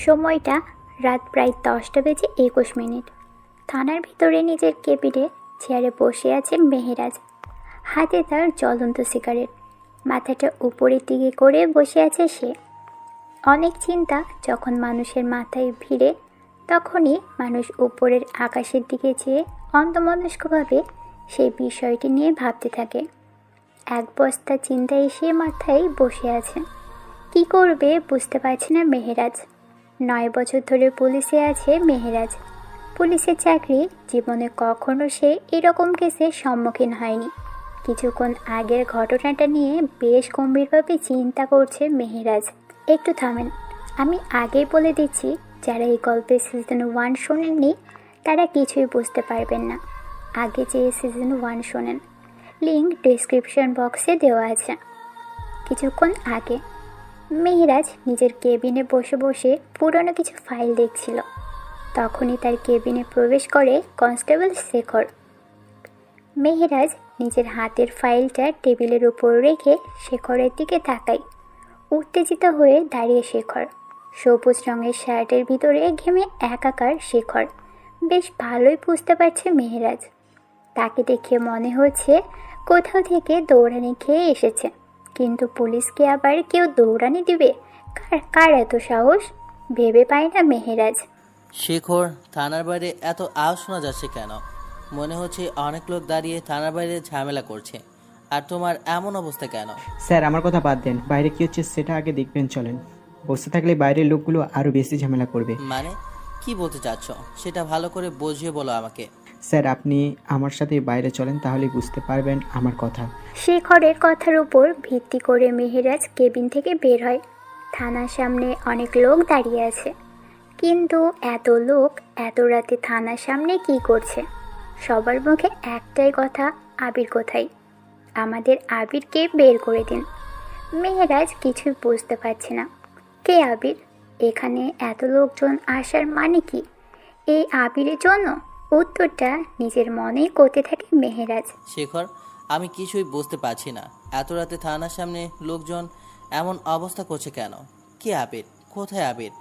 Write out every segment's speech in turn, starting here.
সময়টা রাত প্রায় 10টা বেজে 21 মিনিট। থানার ভিতরে নিজের কেবিনে চেয়ারে বসে আছে মেহেরাজ। হাতে তার জ্বলন্ত সিগারেট, মাথাটা উপরের দিকে করে বসে আছে সে। অনেক চিন্তা যখন মানুষের মাথায় ভিড়ে, তখনই মানুষ উপরের আকাশের দিকে চেয়ে অন্যমনস্কভাবে সেই বিষয়টি নিয়ে ভাবতে থাকে। এক বস্তা চিন্তা এসে মাথায় বসে আছে। কি করবে বুঝতে পারছে না মেহেরাজ। 9 বছর ধরে পুলিশে আছে মেহেরাজ। পুলিশের চাকরি, জীবনে কখনো সে এরকম কেসের সম্মুখীন হয়নি। কিছুক্ষণ আগের ঘটনাটা নিয়ে বেশ গম্ভীরভাবে চিন্তা করছে মেহেরাজ। একটু থামেন, আমি আগেই বলে দিচ্ছি, যারা এই গল্পের সিজন 1 শোনেননি তারা কিছুই বুঝতে পারবেন না। আগে যে সিজন 1 শোনেন, লিঙ্ক ডেসক্রিপশন বক্সে দেওয়া আছে। কিছুক্ষণ আগে মেহেরাজ নিজের কেবিনে বসে বসে পুরনো কিছু ফাইল দেখছিল। তখনই তার কেবিনে প্রবেশ করে কনস্টেবল শেখর। মেহেরাজ নিজের হাতের ফাইলটা টেবিলের উপর রেখে শেখরের দিকে তাকায়। উত্তেজিত হয়ে দাঁড়িয়ে শেখর। সবুজ রঙের শার্টের ভিতরে ঘেমে একাকার শেখর। বেশ ভালোই বুঝতে পারছে মেহেরাজ। তাকে দেখে মনে হচ্ছে কোথাও থেকে দৌড়ানি খেয়ে এসেছে। কিন্তু পুলিশকে আবার কেউ দৌড়ানি দিবে? কার এত সাহস? ভেবে পায় না মেহেরাজ। শেখর, থানার বাইরে এত আওয়াজ শোনা যাচ্ছে কেন? মনে হচ্ছে অনেক লোক দাঁড়িয়ে থানার বাইরে ঝামেলা করছে, আর তোমার এমন অবস্থা কেন? স্যার, আমার কথা বাদ দেন, বাইরে কি হচ্ছে সেটা আগে দেখবেন। চলেন, বসে থাকলে বাইরের লোকগুলো আরো বেশি ঝামেলা করবে। মানে কি বলতে চাচ্ছ সেটা ভালো করে বুঝিয়ে বলো আমাকে। স্যার, আপনি আমার সাথে বাইরে চলেন, তাহলে বুঝতে পারবেন আমার কথা। শেখরের কথার উপর ভিত্তি করে মেহেরাজ কেবিন থেকে বের হয়। থানার সামনে অনেক লোক দাঁড়িয়ে আছে, কিন্তু এত লোক এত রাতে থানার সামনে কি করছে? সবার মুখে একটাই কথা, আবির কোথায়? আমাদের আবিরকে বের করে দিন। মেহেরাজ কিছুই বুঝতে পারছে না। কে আবির? এখানে এত লোকজন আসার মানে কি? এই আবিরের জন্য? উত্তরটা নিজের মনেই করতে থাকে মেহেরাজ। শেখর, আমি কিছুই বুঝতে পারছি না। এত রাতে থানার সামনে লোকজন এমন অবস্থা করছে কেন? কি আবির? কোথায় আবির?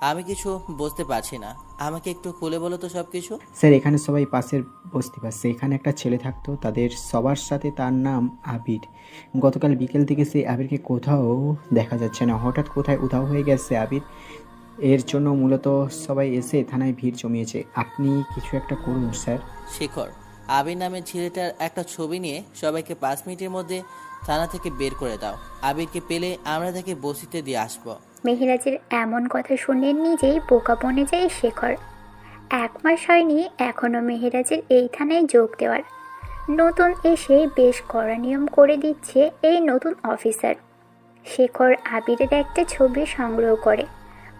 আমি কিছু বুঝতে পারছি না। আমাকে একটু খুলে বলো তো সব কিছু। স্যার, এখানে সবাই পাশের বস্তি পাচ্ছে। এখানে একটা ছেলে থাকতো, তাদের সবার সাথে, তার নাম আবির। গতকাল বিকেল থেকে সেই আবিরকে কোথাও দেখা যাচ্ছে না। হঠাৎ কোথায় উধাও হয়ে গেছে আবির। এর জন্য মূলত সবাই এসে থানায় ভিড় জমিয়েছে। আপনি কিছু একটা করুন স্যার। শেখর, আবির নামের ছেলেটার একটা ছবি নিয়ে সবাইকে 5 মিনিটের মধ্যে থানা থেকে বের করে দাও। আবিরকে পেলে আমরা তাকে বসিতে দিয়ে আসবো। মেহেরাজের এমন কথা শুনে নিজেই বোকা বনে যায় শেখর। 1 মাস হয়নি এখনো মেহেরাজের এই থানায় যোগ দেওয়ার। নতুন এসে বেশ কড়া নিয়ম করে দিচ্ছে এই নতুন অফিসার। শেখর আবিরের একটা ছবি সংগ্রহ করে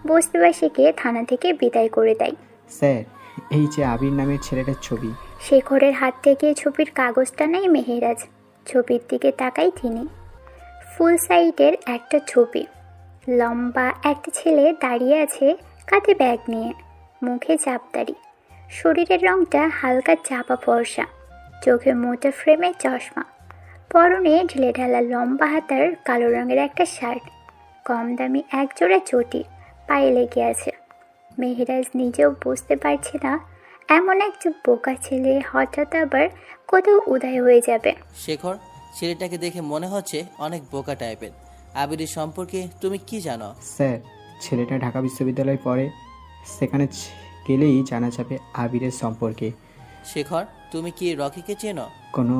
বস্তিবাসীকে থানা থেকে বিদায় করে দেয়। স্যার, এই যে আবির নামের ছেলেটার ছবি। শেখরের হাত থেকে ছবির কাগজটা নেয় মেহেরাজ। ছবির দিকে তাকায় তিনি। ফুল সাইডের একটা ছবি। লম্বা একটা ছেলে দাঁড়িয়ে আছে কাঁধে ব্যাগ নিয়ে, মুখে চাপদাড়ি, শরীরের রংটা হালকা চাপা ফর্সা, চোখে মোটা ফ্রেমের চশমা, পরনে ঢিলেঢালা লম্বা হাতার কালো রঙের একটা শার্ট, কম দামি একজোড়া চটি পায়ে লেগে আছে। মেহেরাজ নিজেও বুঝতে পারছে না এমন একটা বোকা ছেলে হঠাৎ আবার কোথাও উদয় হয়ে যাবে। শেখর, ছেলেটাকে দেখে মনে হচ্ছে অনেক বোকা টাইপের। আবিরের সম্পর্কে তুমি কি জানো? স্যার, ছেলেটা ঢাকা বিশ্ববিদ্যালয়ে পড়ে। সেখানে গেলেই জানা যাবে আবিরের সম্পর্কে। শেখর, তুমি কি রকিকে চেনো? কোনো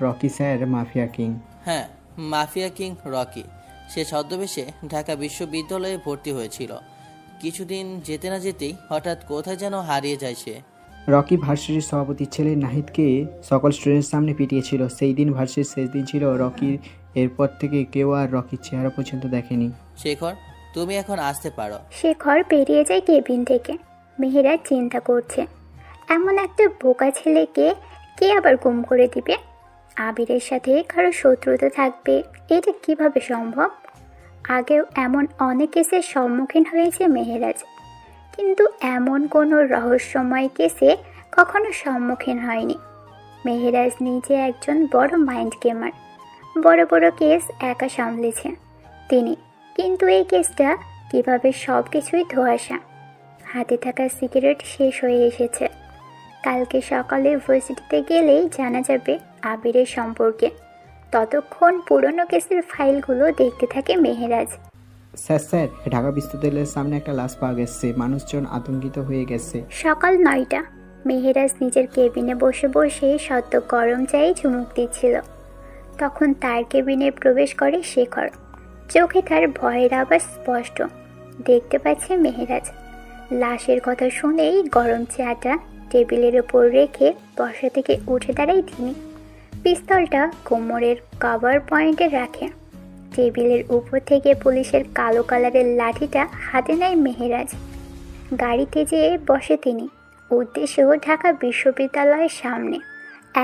রকি স্যার? Mafia king. হ্যাঁ, মাফিয়া কিং রকি। সে ছদ্মবেশে ঢাকা বিশ্ববিদ্যালয়ে ভর্তি হয়েছিল। কিছুদিন যেতে না যেতেই হঠাৎ কোথায় যেন হারিয়ে যায় সে। রকি ভার্সিটির সভাপতির ছেলে নাহিদকে সকল স্টুডেন্টের সামনে পিটিয়েছিল। সেই দিন ভার্সিটির শেষ দিন ছিল রকির। এরপর থেকে কেউ আর রকির চেহারা পর্যন্ত দেখেনি। শেখর, তুমি এখন আসতে পারো। শেখর বেরিয়ে যায় কেবিন থেকে। মেহেরাজ চিন্তা করছে, এমন একটা বোকা ছেলেকে কে আবার গুম করে দিবে? আবিরের সাথে কারো শত্রুতা থাকবে, এটা কিভাবে সম্ভব? আগেও এমন অনেক কেসের সম্মুখীন হয়েছে মেহেরাজ, কিন্তু এমন কোনো রহস্যময় কেসে কখনো সম্মুখীন হয়নি। মেহেরাজ নিজে একজন বড় মাইন্ড গেমার। বড় বড় কেস একা সামলেছে তিনি, কিন্তু এই কেসটা কিভাবে সব কিছুই ধোঁয়াশা। হাতে থাকা সিগারেট শেষ হয়ে এসেছে। কালকে সকালে ভার্সিটিতে গেলেই জানা যাবে আবিরের সম্পর্কে। ততক্ষণ পুরনো কেসের ফাইলগুলো দেখতে থাকে মেহেরাজ। স্যার স্যার, ঢাকা বিশ্ববিদ্যালয়ের সামনে একটা লাশ পাওয়া গেছে। মানুষজন আতঙ্কিত হয়ে গেছে। সকাল 9টা। মেহেরাজ নিজের কেবিনে বসে বসে সদ্য গরম চায়ে চুমুক দিচ্ছিল। তখন তার কেবিনে প্রবেশ করে শেখর। চোখে তার ভয়ের আওয়াজ স্পষ্ট। দেখতে পাচ্ছে মেহেরাজ। লাশের কথা শুনেই গরম চাটা টেবিলের ওপর রেখে বসা থেকে উঠে দাঁড়ায় তিনি। পিস্তলটা কোমরের কভার পয়েন্টে রাখে। টেবিলের উপর থেকে পুলিশের কালো কালারের লাঠিটা হাতে নেয় মেহেরাজ। গাড়িতে যেয়ে বসে তিনি। উদ্দেশ্য ঢাকা বিশ্ববিদ্যালয়ের সামনে।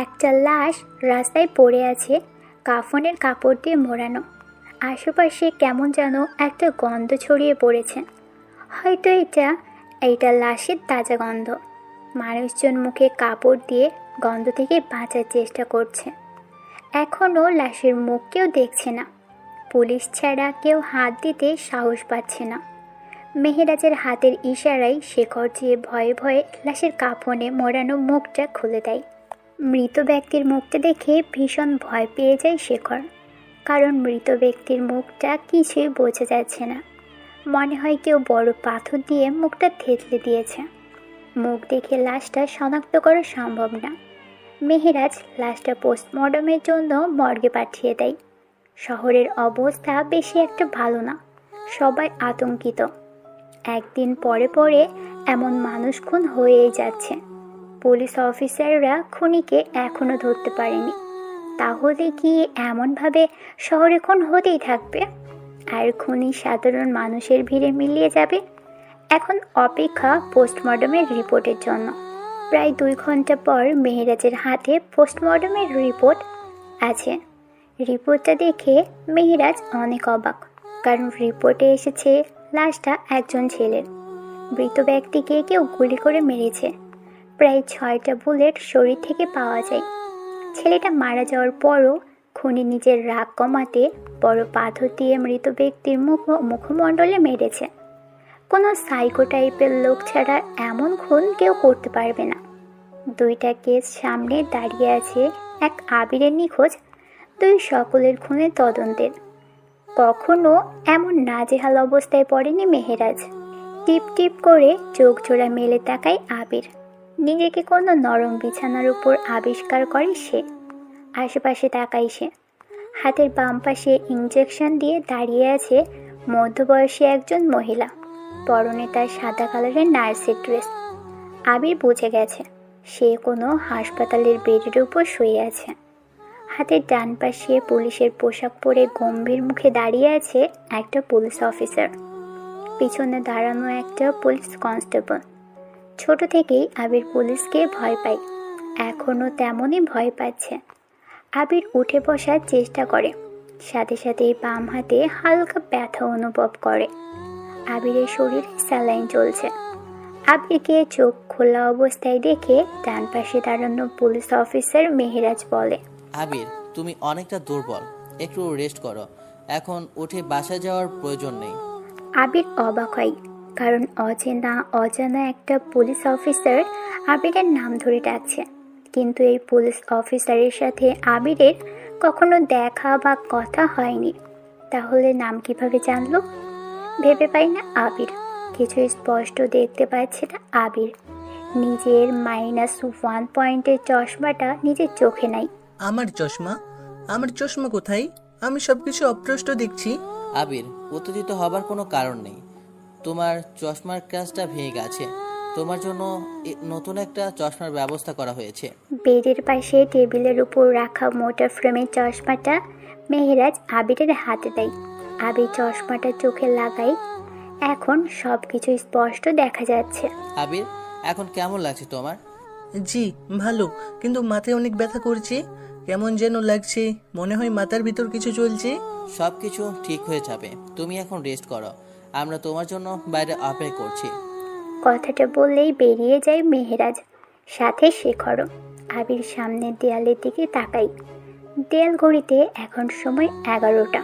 একটা লাশ রাস্তায় পড়ে আছে, কাফনের কাপড় দিয়ে মোড়ানো। আশেপাশে কেমন যেন একটা গন্ধ ছড়িয়ে পড়েছে। হয়তো এইটা লাশের তাজা গন্ধ। মানুষজন মুখে কাপড় দিয়ে গন্ধ থেকে বাঁচার চেষ্টা করছে। এখনও লাশের মুখ কেউ দেখছে না। পুলিশ ছাড়া কেউ হাত দিতে সাহস পাচ্ছে না। মেহেরাজের হাতের ইশারায় শেখর চেয়ে ভয়ে ভয়ে লাশের কাফনে মোড়ানো মুখটা খুলে দেয়। মৃত ব্যক্তির মুখটা দেখে ভীষণ ভয় পেয়ে যায় শেখর। কারণ মৃত ব্যক্তির মুখটা কিছুই বোঝা যাচ্ছে না। মনে হয় কেউ বড় পাথর দিয়ে মুখটা থেতলে দিয়েছে। মুখ দেখে লাশটা শনাক্ত করা সম্ভব না। মেহেরাজ লাশটা পোস্টমর্টমের জন্য মর্গে পাঠিয়ে দেয়। শহরের অবস্থা বেশি একটা ভালো না। সবাই আতঙ্কিত। একদিন পরে পরে এমন মানুষ খুন হয়েই যাচ্ছে। পুলিশ অফিসাররা খুনিকে এখনো ধরতে পারেনি। তাহলে কি এমনভাবে শহরে খুন হতেই থাকবে? আর খুনি সাধারণ মানুষের ভিড়ে মিলিয়ে যাবে। এখন অপেক্ষা পোস্টমর্টমের রিপোর্টের জন্য। প্রায় 2 ঘন্টা পর মেহেরাজের হাতে পোস্টমর্টমের রিপোর্ট আছে। রিপোর্টটা দেখে মেহেরাজ অনেক অবাক। কারণ রিপোর্টে এসেছে লাশটা একজন ছেলের। মৃত ব্যক্তিকে কেউ গুলি করে মেরেছে। প্রায় 6টা বুলেট শরীর থেকে পাওয়া যায়। ছেলেটা মারা যাওয়ার পরও খুনি নিজের রাগ কমাতে বড় পাথর দিয়ে মৃত ব্যক্তির মুখমণ্ডলে মেরেছে। কোনো সাইকো টাইপের লোক ছাড়া এমন খুন কেউ করতে পারবে না। 2টা কেস সামনে দাঁড়িয়ে আছে। এক আবিরের নিখোঁজ, 2 সকলের খুনের তদন্তের। কখনো এমন নাজেহাল অবস্থায় পড়েনি মেহেরাজ। টিপ টিপ করে চোখ জোড়া মেলে তাকায় আবির। নিজেকে কোনো নরম বিছানার উপর আবিষ্কার করে সে। আশেপাশে তাকায় সে। হাতের বাম পাশে ইঞ্জেকশন দিয়ে দাঁড়িয়ে আছে মধ্যবয়সী একজন মহিলা। পরনে তার সাদা কালারের নার্সের ড্রেস। আবির বুঝে গেছে সে কোনো হাসপাতালের বেডের উপর শুয়ে আছে। হাতের ডান পাশে পুলিশের পোশাক পরে গম্ভীর মুখে দাঁড়িয়ে আছে একটা পুলিশ অফিসার। পিছনে দাঁড়ানো একটা পুলিশ কনস্টেবল। ছোট থেকেই আবির পুলিশকে ভয় পায়। এখনও তেমনই ভয় পাচ্ছে। আবির উঠে বসার চেষ্টা করে। সাথে সাথে বাম হাতে হালকা ব্যথা অনুভব করে। আবিরের শরীরে স্যালাইন চলছে। আবিরকে চোখ খোলা অবস্থায় দেখে ডান পাশে দাঁড়ানো পুলিশ অফিসার মেহেরাজ বলে, আবির, তুমি অনেকটা দুর্বল, একটু রেস্ট করো। এখন উঠে বাসায় যাওয়ার প্রয়োজন নেই। আবির অবাক হয়। কারণ অজানা একটা পুলিশ অফিসার আবিরের নাম ধরে ডাকছে। কিন্তু এই পুলিশ অফিসারের সাথে আবিরের কখনো দেখা বা কথা হয়নি। তাহলে নাম কিভাবে জানলো? ভেবে পায় না আবির। কিছু স্পষ্ট দেখতে পাচ্ছে না আবির। নিজের -1 পয়েন্টের চশমাটা নিজের চোখে নাই। আমার চশমা কোথায়? আমি সবকিছু অপ্রষ্ট দেখছি। আবির, উত্তেজিত হবার কোনো কারণ নেই। তোমার চশমার ক্যাচটা ভেঙে গেছে। তোমার জন্য নতুন একটা চশমার ব্যবস্থা করা হয়েছে। বেডের পাশে টেবিলের উপর রাখা মোটা ফ্রেমের চশমাটা মেহেরাজ আবিরের হাতে দেয়। আবির চশমাটা চোখে লাগাই। এখন সবকিছু স্পষ্ট দেখা যাচ্ছে। আবির, এখন কেমন লাগছে তোমার? জি ভালো, কিন্তু মাথায় অনেক ব্যথা করছে। কেমন যেন লাগছে, মনে হয় মাথার ভিতর কিছু চলছে। সবকিছু ঠিক হয়ে যাবে, তুমি এখন রেস্ট করো। আমরা তোমার জন্য বাইরে অপেক্ষা করছি। কথাটা বললেই বেরিয়ে যায় মেহেরাজ, সাথে শেখরও। আবির সামনের দেয়ালের দিকে তাকাই। দেয়াল ঘড়িতে এখন সময় 11টা।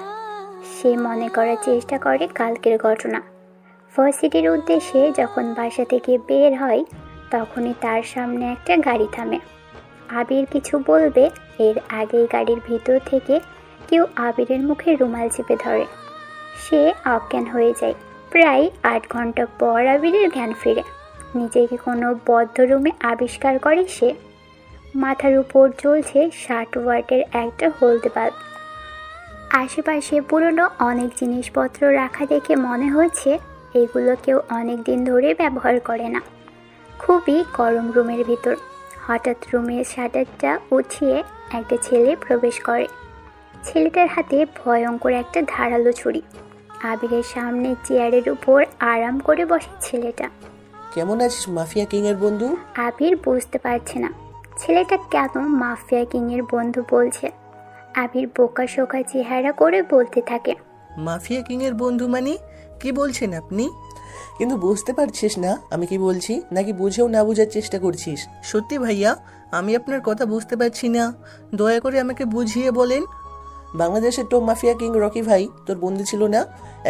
সে মনে করার চেষ্টা করে কালকের ঘটনা। ভার্সিটির উদ্দেশ্যে যখন বাসা থেকে বের হয় তখনই তার সামনে একটা গাড়ি থামে। আবির কিছু বলবে এর আগেই গাড়ির ভিতর থেকে কেউ আবিরের মুখে রুমাল চেপে ধরে। সে অজ্ঞান হয়ে যায়। প্রায় 8 ঘন্টা পর আবিরের জ্ঞান ফিরে। নিজেকে কোনো বদ্ধ রুমে আবিষ্কার করে সে। মাথার উপর জ্বলছে 60 ওয়াটের একটা হলদে বাল্ব। আশেপাশে পুরনো অনেক জিনিসপত্র রাখা দেখে মনে হচ্ছে এগুলো কেউ অনেক দিন ধরে ব্যবহার করে না। খুবই গরম রুমের ভিতর। হঠাৎ রুমের শাটারটা উঠিয়ে একটা ছেলে প্রবেশ করে। ছেলেটার হাতে ভয়ঙ্কর একটা ধারালো ছুরি। আবিরের সামনে চেয়ারের উপর আরাম করে বসে ছেলেটা। কেমন আছিস মাফিয়া কিং এর বন্ধু? আবির বুঝতে পারছে না ছেলেটা কেন মাফিয়া কিংয়ের বন্ধু বলছে। আবির বোকা শোকা চেহারা করে বলতে থাকে, মাফিয়া কিং এর বন্ধু মানে কি বলছেন আপনি? কিন্তু বুঝতে পারছিস না আমি কি বলছি, নাকি বুঝেও না বোঝার চেষ্টা করছিস? সত্যি ভাইয়া, আমি আপনার কথা বুঝতে পারছি না, দয়া করে আমাকে বুঝিয়ে বলেন। বাংলাদেশের টপ মাফিয়া কিং রকি ভাই তোর বন্ধু ছিল না?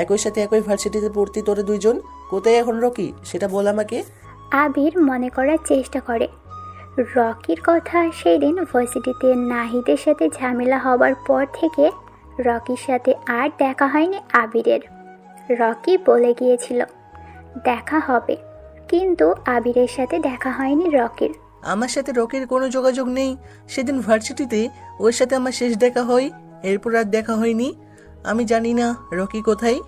একই সাথে একই ভার্সিটিতে পড়তি তোরা দুইজন। কোথায় এখন রকি, সেটা বল আমাকে। আবির মনে করার চেষ্টা করে। রকির কথা সেই দিন ভার্সিটিতে নাহিদের সাথে ঝামেলা হবার পর থেকে রকির সাথে আর দেখা হয়নি আবিরের। রকি বলে গিয়েছিল দেখা হবে, কিন্তু আবিরের সাথে দেখা হয়নি রকির। আমার সাথে রকির কোনো যোগাযোগ নেই। সেদিন ভার্সিটিতে ওর সাথে আমার শেষ দেখা হয়, এরপর আর দেখা হয়নি। আমি জানি না রকি কোথায়।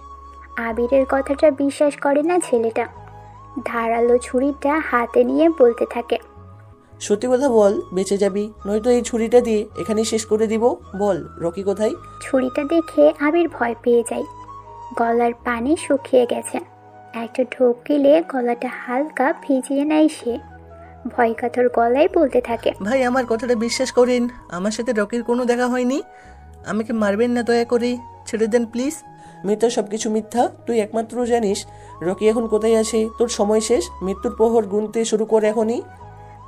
আবিরের কথাটা বিশ্বাস করে না ছেলেটা। ধারালো ছুরিটা হাতে নিয়ে বলতে থাকে, সত্যি কথা বল, বেঁচে যাবি, নয়তো এই ছুরিটা দিয়ে এখানে শেষ করে দিব। বল রকি কোথায়? ছুরিটা দেখে আবির ভয় পেয়ে যায়। গলার পানি শুকিয়ে গেছে। একটা ঢোক গিলে গলাটা হালকা ভিজিয়ে নেয় সে। ভয় কাতর গলায় বলতে থাকে, ভাই আমার কথাটা বিশ্বাস করেন, আমার সাথে রকির কোনো দেখা হয়নি। আমাকে মারবেন না, দয়া করে ছেড়ে দেন প্লিজ। মিথ্যা, সবকিছু মিথ্যা। তুই একমাত্র জানিস রকি এখন কোথায় আছে। তোর সময় শেষ, মৃত্যুর প্রহর গুনতে শুরু করে এখনই।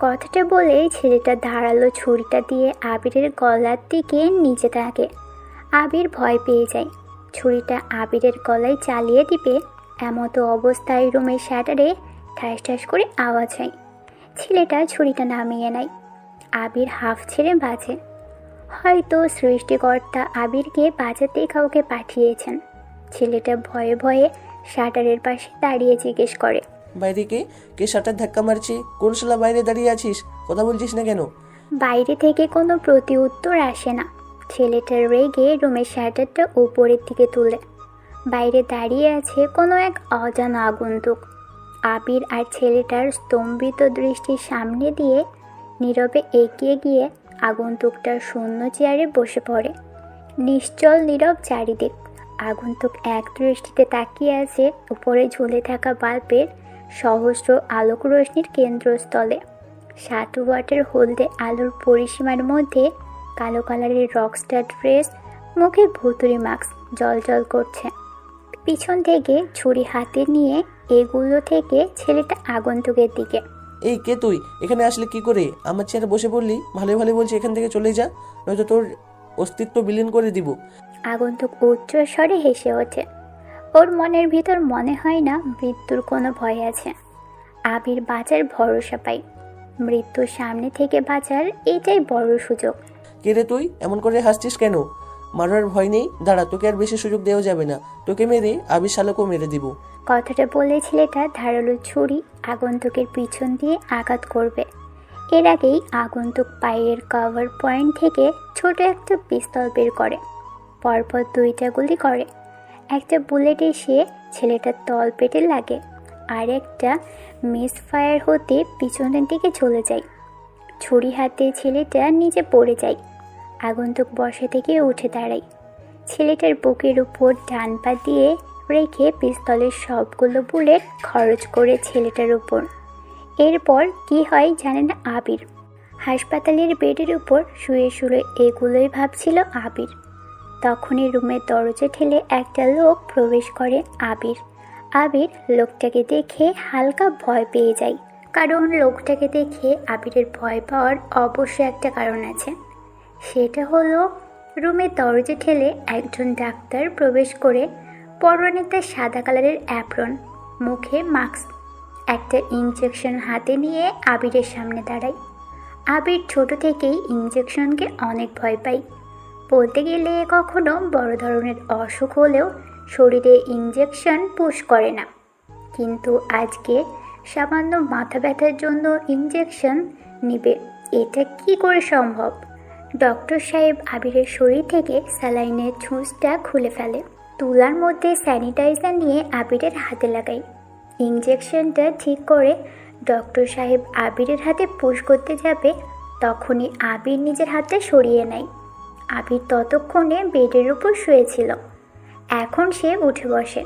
কথাটা বলে ছেলেটা ধারালো ছুরিটা দিয়ে আবিরের গলার দিকে নিচে থাকে। আবির ভয় পেয়ে যায়। ছুরিটা আবিরের গলায় চালিয়ে দিবে এমতো অবস্থায় রুমের শাটারে ঠাস ঠাস করে আওয়াজ হয়। ছেলেটা ছুরিটা নামিয়ে নেয়। আবির হাফ ছেড়ে বাঁচে। হয়তো সৃষ্টিকর্তা আবিরকে বাঁচাতে কাউকে পাঠিয়েছেন। ছেলেটা ভয়ে ভয়ে শাটারের পাশে দাঁড়িয়ে জিজ্ঞেস করে, বাইরে কে? কে শাটার ধাক্কা মারছে? কোন শালা বাইরে দাঁড়িয়ে আছিস? কথা বলছিস না কেন? বাইরে থেকে কোনো প্রতি উত্তর আসে না। ছেলেটা রেগে রুমের শাটারটা উপরের দিকে তুলে। বাইরে দাঁড়িয়ে আছে কোনো এক অজানা আগন্তুক। আবির আর ছেলেটার স্তম্ভিত দৃষ্টির সামনে দিয়ে নীরবে এগিয়ে গিয়ে আগন্তুকটার শূন্য চেয়ারে বসে পড়ে। নিশ্চল নীরব চারিদিক। আগন্তুক এক দৃষ্টিতে তাকিয়ে আছে উপরে ঝুলে থাকা বাল্বের সহস্র আলোক রশ্মির কেন্দ্রস্থলে। 60 ওয়াটের হলদে আলোর পরিসীমার মধ্যে কালো কালারের রকস্টার ড্রেস, মুখে ভুতুড়ি মাস্ক জলজল করছে। পিছন থেকে ছুরি হাতে নিয়ে এগুলো থেকে ছেলেটা আগন্তুকের দিকে। এই কে তুই? এখানে আসলে কি করে? আমার চেয়ারে বসে পড়লি? ভালো ভালো বলছি এখান থেকে চলে যা, নয়তো তোর অস্তিত্ব বিলীন করে দিব। আগন্তুক উচ্চ স্বরে হেসে ওঠে। ওর মনের ভিতর মনে হয় না মৃত্যুর কোনো ভয় আছে। আবির বাঁচার ভরসা পায়। মৃত্যুর সামনে থেকে বাঁচার এটাই বড় সুযোগ। কে রে তুই? এমন করে হাসছিস কেন? মারার ভয় নেই? দাঁড়া, তোকে আর বেশি সুযোগ দেওয়া যাবে না। তোকে মেরে আবির শালাকেও মেরে দিব। কথাটা বলে ছেলেটা ধারালো ছুরি আগন্তুকের পিছন দিয়ে আঘাত করবে। এর আগেই আগন্তুক পায়ের কভার পয়েন্ট থেকে ছোট একটা পিস্তল বের করে। পরপর 2টা গুলি করে। একটা বুলেট এসে ছেলেটার তলপেটে লাগে, আর একটা মিস ফায়ার হতে পিছনের দিকে চলে যায়। ছুরি হাতে ছেলেটা নিচে পড়ে যায়। আগন্তুক বসা থেকে উঠে দাঁড়ায়। ছেলেটার বুকের উপর ডান পা দিয়ে রেখে পিস্তলের সবগুলো বুলেট খরচ করে ছেলেটার উপর। এরপর কি হয় জানে না আবির। হাসপাতালের বেডের উপর শুয়ে শুয়ে এগুলোই ভাবছিল আবির। তখনই রুমের দরজা ঠেলে একটা লোক প্রবেশ করে আবির। আবির লোকটাকে দেখে হালকা ভয় পেয়ে যায়। কারণ লোকটাকে দেখে আবিরের ভয় পাওয়ার অবশ্যই একটা কারণ আছে। সেটা হলো রুমের দরজা ঠেলে একজন ডাক্তার প্রবেশ করে পরনে তার সাদা কালারের অ্যাপ্রন, মুখে মাস্ক, একটা ইঞ্জেকশন হাতে নিয়ে আবিরের সামনে দাঁড়ায়। আবির ছোট থেকেই ইঞ্জেকশনকে অনেক ভয় পায়। বলতে গেলে কখনো বড় ধরনের অসুখ হলেও শরীরে ইঞ্জেকশন পুশ করে না, কিন্তু আজকে সামান্য মাথা ব্যথার জন্য ইঞ্জেকশন নিবে, এটা কি করে সম্ভব? ডক্টর সাহেব আবিরের শরীর থেকে স্যালাইনের ছুঁচটা খুলে ফেলে, তুলার মধ্যে স্যানিটাইজার নিয়ে আবিরের হাতে লাগায়। ইঞ্জেকশনটা ঠিক করে ডক্টর সাহেব আবিরের হাতে পুশ করতে যাবে, তখনই আবির নিজের হাতে সরিয়ে নেয়। আবির ততক্ষণে বেডের উপর শুয়েছিল, এখন সে উঠে বসে,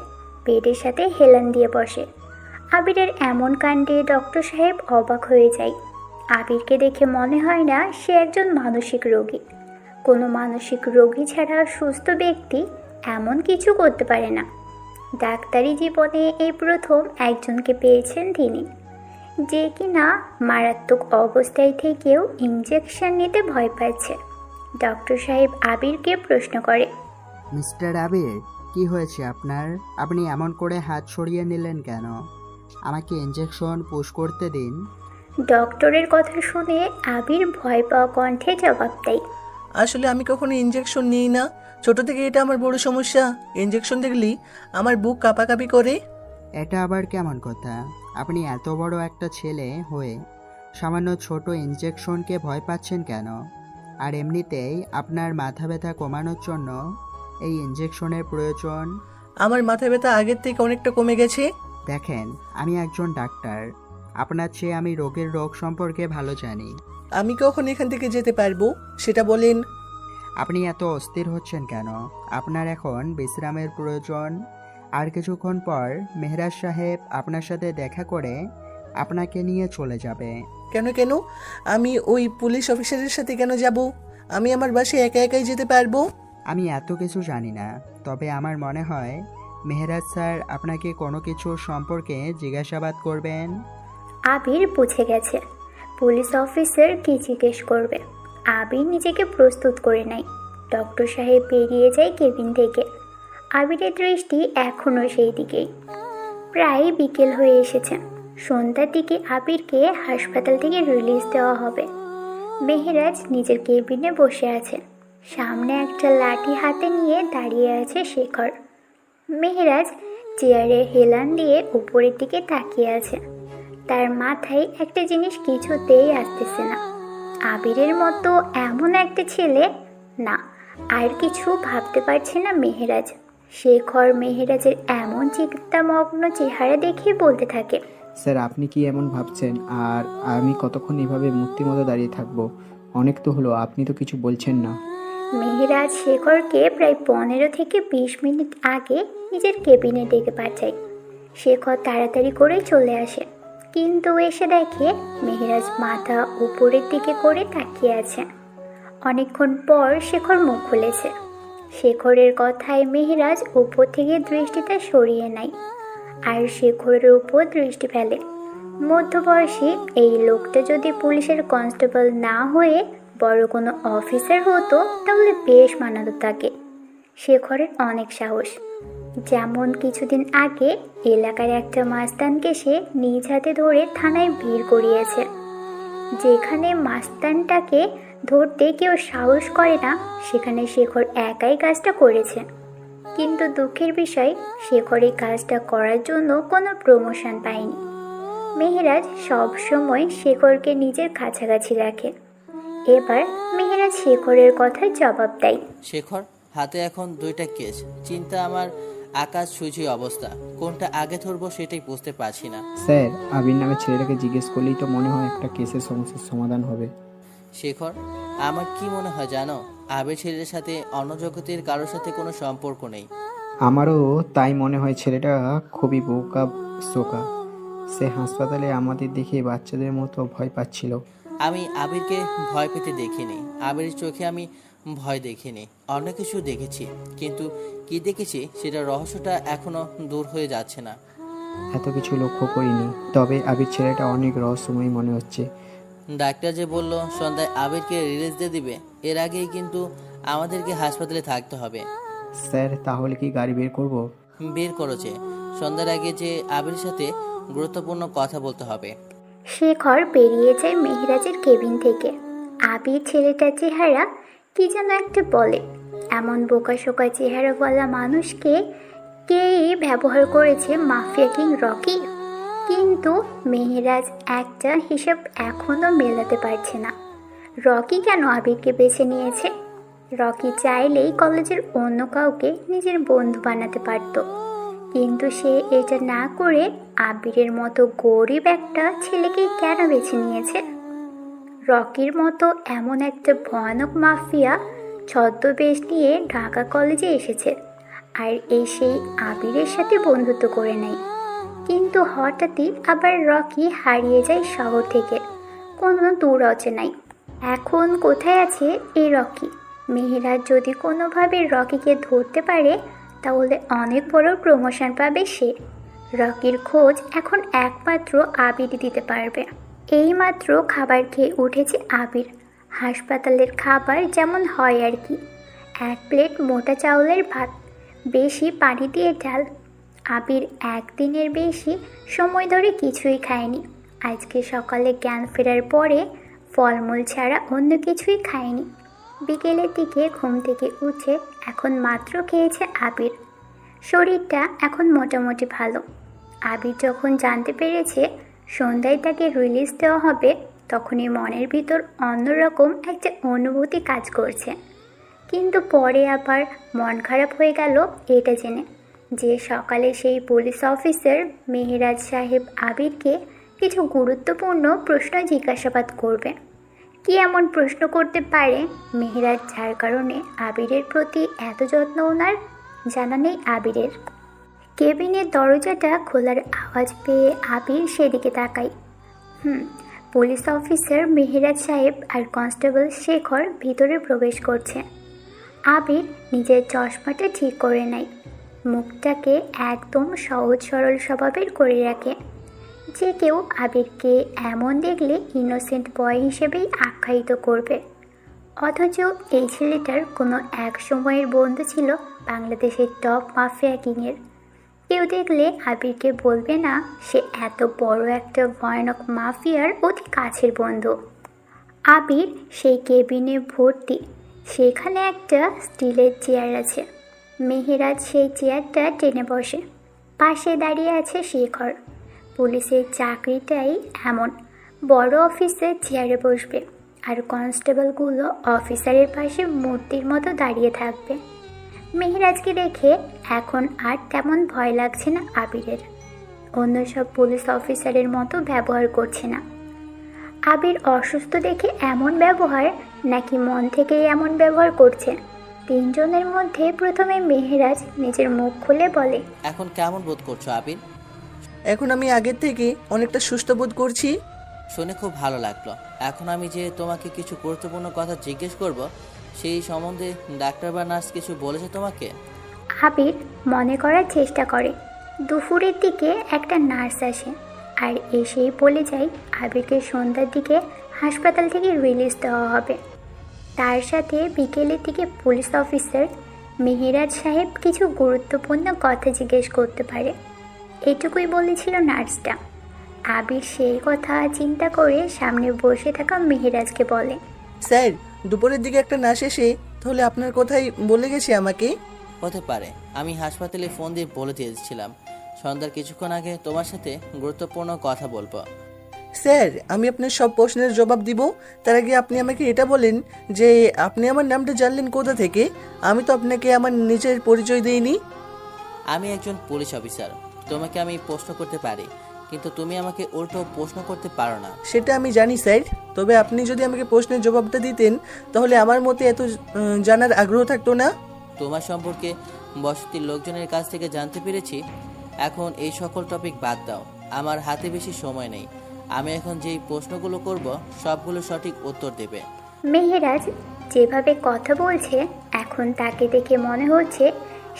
বেডের সাথে হেলান দিয়ে বসে। আবিরের এমন কাণ্ডে ডক্টর সাহেব অবাক হয়ে যায়। আবিরকে দেখে মনে হয় না সে একজন মানসিক রোগী। কোনো মানসিক রোগী ছাড়া সুস্থ ব্যক্তি এমন কিছু করতে পারে না। ডাক্তারি জীবনে এই প্রথম একজনকে পেয়েছেন তিনি, যে কিনা মারাত্মক অবস্থায় থেকেও ইঞ্জেকশন নিতে ভয় পাচ্ছে। ডক্টর সাহেব আবিরকে প্রশ্ন করে, মিস্টার আবির, কি হয়েছে আপনার? আপনি এমন করে হাত সরিয়ে নিলেন কেন? আমাকে ইঞ্জেকশন পুশ করতে দিন। ডক্টরের কথা শুনে আবির ভয় পাওয়া কণ্ঠে জবাব দেয়, আসলে আমি কখনো ইঞ্জেকশন নিই না, ছোট থেকে এটা আমার বড় সমস্যা। ইঞ্জেকশন দেখলেই আমার বুক কাঁপাকাঁপি করে। এটা আবার কেমন কথা? আপনি এত বড় একটা ছেলে হয়ে সামান্য ছোট ইঞ্জেকশনকে ভয় পাচ্ছেন কেন? আর এমনিতেই আপনার মাথা ব্যথা কমানোর জন্য এই ইঞ্জেকশনের প্রয়োজন। আমার মাথা ব্যথা আগের থেকে অনেকটা কমে গেছে। দেখেন, আমি একজন ডাক্তার, আপনার চেয়ে আমি রোগের রোগ সম্পর্কে ভালো জানি। আমি কখন এখান থেকে যেতে পারবো সেটা বলেন। আপনি এত অস্থির হচ্ছেন কেন? আপনার এখন বিশ্রামের প্রয়োজন। আর কিছুক্ষণ পর মেহরাজ সাহেব আপনার সাথে দেখা করে আপনাকে নিয়ে চলে যাবে। কেন কেন? আমি ওই পুলিশ অফিসারের সাথে কেন যাব? আমি আমার বাসায় একা একাই যেতে পারবো। আমি এত কিছু জানি না, তবে আমার মনে হয় মেহরাজ স্যার আপনাকে কোনো কিছু সম্পর্কে জিজ্ঞাসাবাদ করবেন। আবির বুঝে গেছে পুলিশ অফিসার কি জিজ্ঞেস করবে। আবির নিজেকে প্রস্তুত করে নেয়। ডক্টর সাহেব বেরিয়ে যায় কেবিন থেকে। আবিরের দৃষ্টি এখনও সেই দিকেই। প্রায় বিকেল হয়ে এসেছে। সন্ধ্যার দিকে আবিরকে হাসপাতাল থেকে রিলিজ দেওয়া হবে। মেহেরাজ নিজের কেবিনে বসে আছে। সামনে একটা লাঠি হাতে নিয়ে দাঁড়িয়ে আছে শেখর। মেহেরাজ চেয়ারে হেলান দিয়ে উপরের দিকে তাকিয়ে আছে। তার মাথায় একটা জিনিস কিছুতেই আসতেছে না। আবিরের মতো এমন একটা ছেলে, না, আর কিছু ভাবতে পারছে না মেহেরাজ। শেখর মেহেরাজের এমন চিন্তামগ্ন চেহারা দেখে বলতে থাকে, স্যার, আপনি কি এমন ভাবছেন? আর আমি কতক্ষণ এভাবে মূর্তির মতো দাঁড়িয়ে থাকবো? অনেক তো হলো, আপনি তো কিছু বলছেন না। মেহেরাজ শেখরকে প্রায় 15 থেকে 20 মিনিট আগে নিজের কেবিনে ডেকে পাঠায়। শেখর তাড়াতাড়ি করে চলে আসে, কিন্তু এসে দেখে মেহেরাজ মাথা উপরের দিকে করে তাকিয়ে আছে। অনেকক্ষণ পর শেখর মুখ খুলেছে। শেখরের কথায় মেহেরাজ উপর থেকে দৃষ্টিটা সরিয়ে নেয় আর শেখরের উপর দৃষ্টি ফেলে। মধ্যবয়সী এই লোকটা যদি পুলিশের কনস্টেবল না হয়ে বড় কোনো অফিসার হতো তাহলে বেশ মানাতো তাকে। শেখরের অনেক সাহস। যেমন কিছুদিন আগে এলাকার একটা মাস্তানকে সে নিজ হাতে ধরে থানায় ভিড় করিয়েছে। যেখানে মাস্তানটাকে ধরতে কেউ সাহস করে না, সেখানে শেখর একাই কাজটা করেছে। কিন্তু দুঃখের বিষয়, শেখর এই কাজটা করার জন্য কোনো প্রমোশন পায়নি। মেহেরাজ সবসময় শেখরকে নিজের কাছাকাছি রাখে। এবার মেহেরাজ শেখরের কথায় জবাব দেয়, শেখর, হাতে এখন 2টা কেস। চিন্তা আমার আকাশ ছুঁই অবস্থা, কোনটা আগে ধরবো সেটাই বুঝতে পারছি না। স্যার, আবির নামে ছেলেটাকে জিজ্ঞেস করলেই তো মনে হয় একটা কেসের সমস্যার সমাধান হবে। শেখর, আমার কি মনে হয় জানো, আবির ছেলের সাথে অন্য জগতের কারোর সাথে কোনো সম্পর্ক নেই। আমারও তাই মনে হয়। ছেলেটা খুবই বোকা শোকা। সে হাসপাতালে আমাদের দেখে বাচ্চাদের মতো ভয় পাচ্ছিল। আমি আবিরকে ভয় পেতে দেখিনি। আবিরের চোখে আমি ভয় দেখিনি, অন্য কিছু দেখেছি, কিন্তু কি দেখেছি সেটা রহস্যটা এখনো দূর হয়ে যাচ্ছে না। এত কিছু লক্ষ্য করিনি, তবে আবির ছেলেটা অনেক রহস্যময় মনে হচ্ছে। ডাক্তার যে বলল সন্ধ্যায় আবিরকে রিলিজ দিয়ে দিবে, এর আগেই কিন্তু আমাদেরকে হাসপাতালে থাকতে হবে। স্যার, তাহলে কি গাড়ি বের করব? বের করেছে, সন্ধ্যার আগে যে আবির সাথে গুরুত্বপূর্ণ কথা বলতে হবে। শেখর বেরিয়ে যায় মেহেরাজের কেবিন থেকে। আবির ছেলেটার চেহারা কি যেন একটা বলে। এমন বোকাশোকা চেহারাওয়ালা মানুষকে কেই ব্যবহার করেছে মাফিয়া কিং রকি। কিন্তু মেহেরাজ একটা হিসাব এখনো মেলাতে পারছে না। রকি কেন আবিরকে বেছে নিয়েছে? রকি চাইলেই কলেজের অন্য কাউকে নিজের বন্ধু বানাতে পারত, কিন্তু সে এটা না করে আবিরের মতো গরিব একটা ছেলেকে কেন বেছে নিয়েছে? রকির মতো এমন একটা ভয়ানক মাফিয়া ছদ্মবেশ নিয়ে ঢাকা কলেজে এসেছে, আর সেই আবিরের সাথে বন্ধুত্ব করে নেয়। কিন্তু হঠাৎই আবার রকি হারিয়ে যায় শহর থেকে, কোনো দূর অচেনাই। এখন কোথায় আছে এই রকি? মেহেরাজ যদি কোনোভাবে রকিকে ধরতে পারে তাহলে অনেক বড় প্রমোশন পাবে সে। রকির খোঁজ এখন একমাত্র আবির দিতে পারবে। এইমাত্র খাবার খেয়ে উঠেছে আবির। হাসপাতালের খাবার যেমন হয় আর কি, 1 প্লেট মোটা চাউলের ভাত, বেশি পানি দিয়ে ডাল। আবির একদিনের বেশি সময় ধরে কিছুই খায়নি। আজকে সকালে জ্ঞান ফেরার পরে ফলমূল ছাড়া অন্য কিছুই খায়নি। বিকেলের দিকে ঘুম থেকে উঠে এখন মাত্র খেয়েছে আবির। শরীরটা এখন মোটামুটি ভালো। আবির যখন জানতে পেরেছে সন্ধ্যায় তাকে রিলিজ দেওয়া হবে, তখনই মনের ভিতর অন্যরকম একটা অনুভূতি কাজ করছে। কিন্তু পরে আবার মন খারাপ হয়ে গেল এটা জেনে যে সকালে সেই পুলিশ অফিসার মেহেরাজ সাহেব আবিরকে কিছু গুরুত্বপূর্ণ প্রশ্ন জিজ্ঞাসাবাদ করবে। কি এমন প্রশ্ন করতে পারে মেহেরাজ যার কারণে আবিরের প্রতি এত যত্ন ওনার? জানা নেই আবিরের। কেবিনের দরজাটা খোলার আওয়াজ পেয়ে আবির সেদিকে তাকায়। পুলিশ অফিসার মেহেরাজ সাহেব আর কনস্টেবল শেখর ভিতরে প্রবেশ করছে। আবির নিজের চশমাটা ঠিক করে নেয়, মুখটাকে একদম সহজ সরল স্বভাবের করে রাখে। যে কেউ আবিরকে এমন দেখলে ইনোসেন্ট বয় হিসেবেই আখ্যায়িত করবে, অথচ এই ছেলেটার কোনো এক সময়ের বন্ধু ছিল বাংলাদেশের টপ মাফিয়া কিংয়ের। কেউ দেখলে আবিরকে বলবে না সে এত বড় একটা ভয়ানক মাফিয়ার অতি কাছের বন্ধু। আবির সেই কেবিনে ভর্তি, সেখানে একটা স্টিলের চেয়ার আছে। মেহেরাজ সেই চেয়ারটা টেনে বসে, পাশে দাঁড়িয়ে আছে শেখর। পুলিশের চাকরিটাই এমন, বড় অফিসের চেয়ারে বসবে আর কনস্টেবলগুলো অফিসারের পাশে মূর্তির মতো দাঁড়িয়ে থাকবে। মেহেরাজকে দেখে এখন আর তেমন ভয় লাগছে না আবিরের। অন্য সব পুলিশ অফিসারের মতো ব্যবহার করছে না। আবির অসুস্থ দেখে এমন ব্যবহার, নাকি মন থেকেই এমন ব্যবহার করছে? তিনজনের মধ্যে প্রথমে মেহেরাজ নিজের মুখ খুলে বলে, এখন কেমন বোধ করছো আবির? এখন আমি আগের থেকে অনেকটা সুস্থ বোধ করছি। শুনে খুব ভালো লাগলো। এখন আমি যে তোমাকে কিছু গুরুত্বপূর্ণ কথা জিজ্ঞেস করব, সেই সম্বন্ধে ডাক্তার বা নার্স কিছু বলেছে তোমাকে? আবির মনে করার চেষ্টা করে। দুপুরের দিকে একটা নার্স আসে আর এসেই বলে যায় আবিরকে সন্ধ্যার দিকে হাসপাতাল থেকে রিলিজ দেওয়া হবে। তার সাথে বিকেলের দিকে পুলিশ অফিসার মেহেরাজ সাহেব কিছু গুরুত্বপূর্ণ কথা জিজ্ঞেস করতে পারে, এটুকুই বলেছিল নার্সটা। আবির সেই কথা চিন্তা করে সামনে বসে থাকা মেহেরাজকে বলে, স্যার, দুপুরের দিকে একটা নার্স এসে তাহলে আপনার কথাই বলে গেছে আমাকে। হতে পারে, আমি হাসপাতালে ফোন দিয়ে বলে দিয়েছিলাম সন্ধ্যার কিছুক্ষণ আগে তোমার সাথে গুরুত্বপূর্ণ কথা বলবো। স্যার, আমি আপনার সব প্রশ্নের জবাব দিব, তার আগে আপনি আমাকে এটা বলেন যে আপনি আমার নামটা জানলেন কোথা থেকে? আমি তো আপনাকে আমার নিজের পরিচয় দিইনি। আমি একজন পুলিশ অফিসার। তোমাকে আমি প্রশ্ন করতে পারি, কিন্তু তুমি আমাকে উল্টো প্রশ্ন করতে পারো না। সেটা আমি জানি স্যার, তবে আপনি যদি আমাকে প্রশ্নের জবাবটা দিতেন তাহলে আমার মতে এত জানার আগ্রহ থাকতো না। তোমার সম্পর্কে বসতির লোকজনের কাছ থেকে জানতে পেরেছি। এখন এই সকল টপিক বাদ দাও, আমার হাতে বেশি সময় নেই। আমি এখন যেই প্রশ্নগুলো করব সবগুলো সঠিক উত্তর দেবে। মেহেরাজ যেভাবে কথা বলছে এখন তাকে দেখে মনে হচ্ছে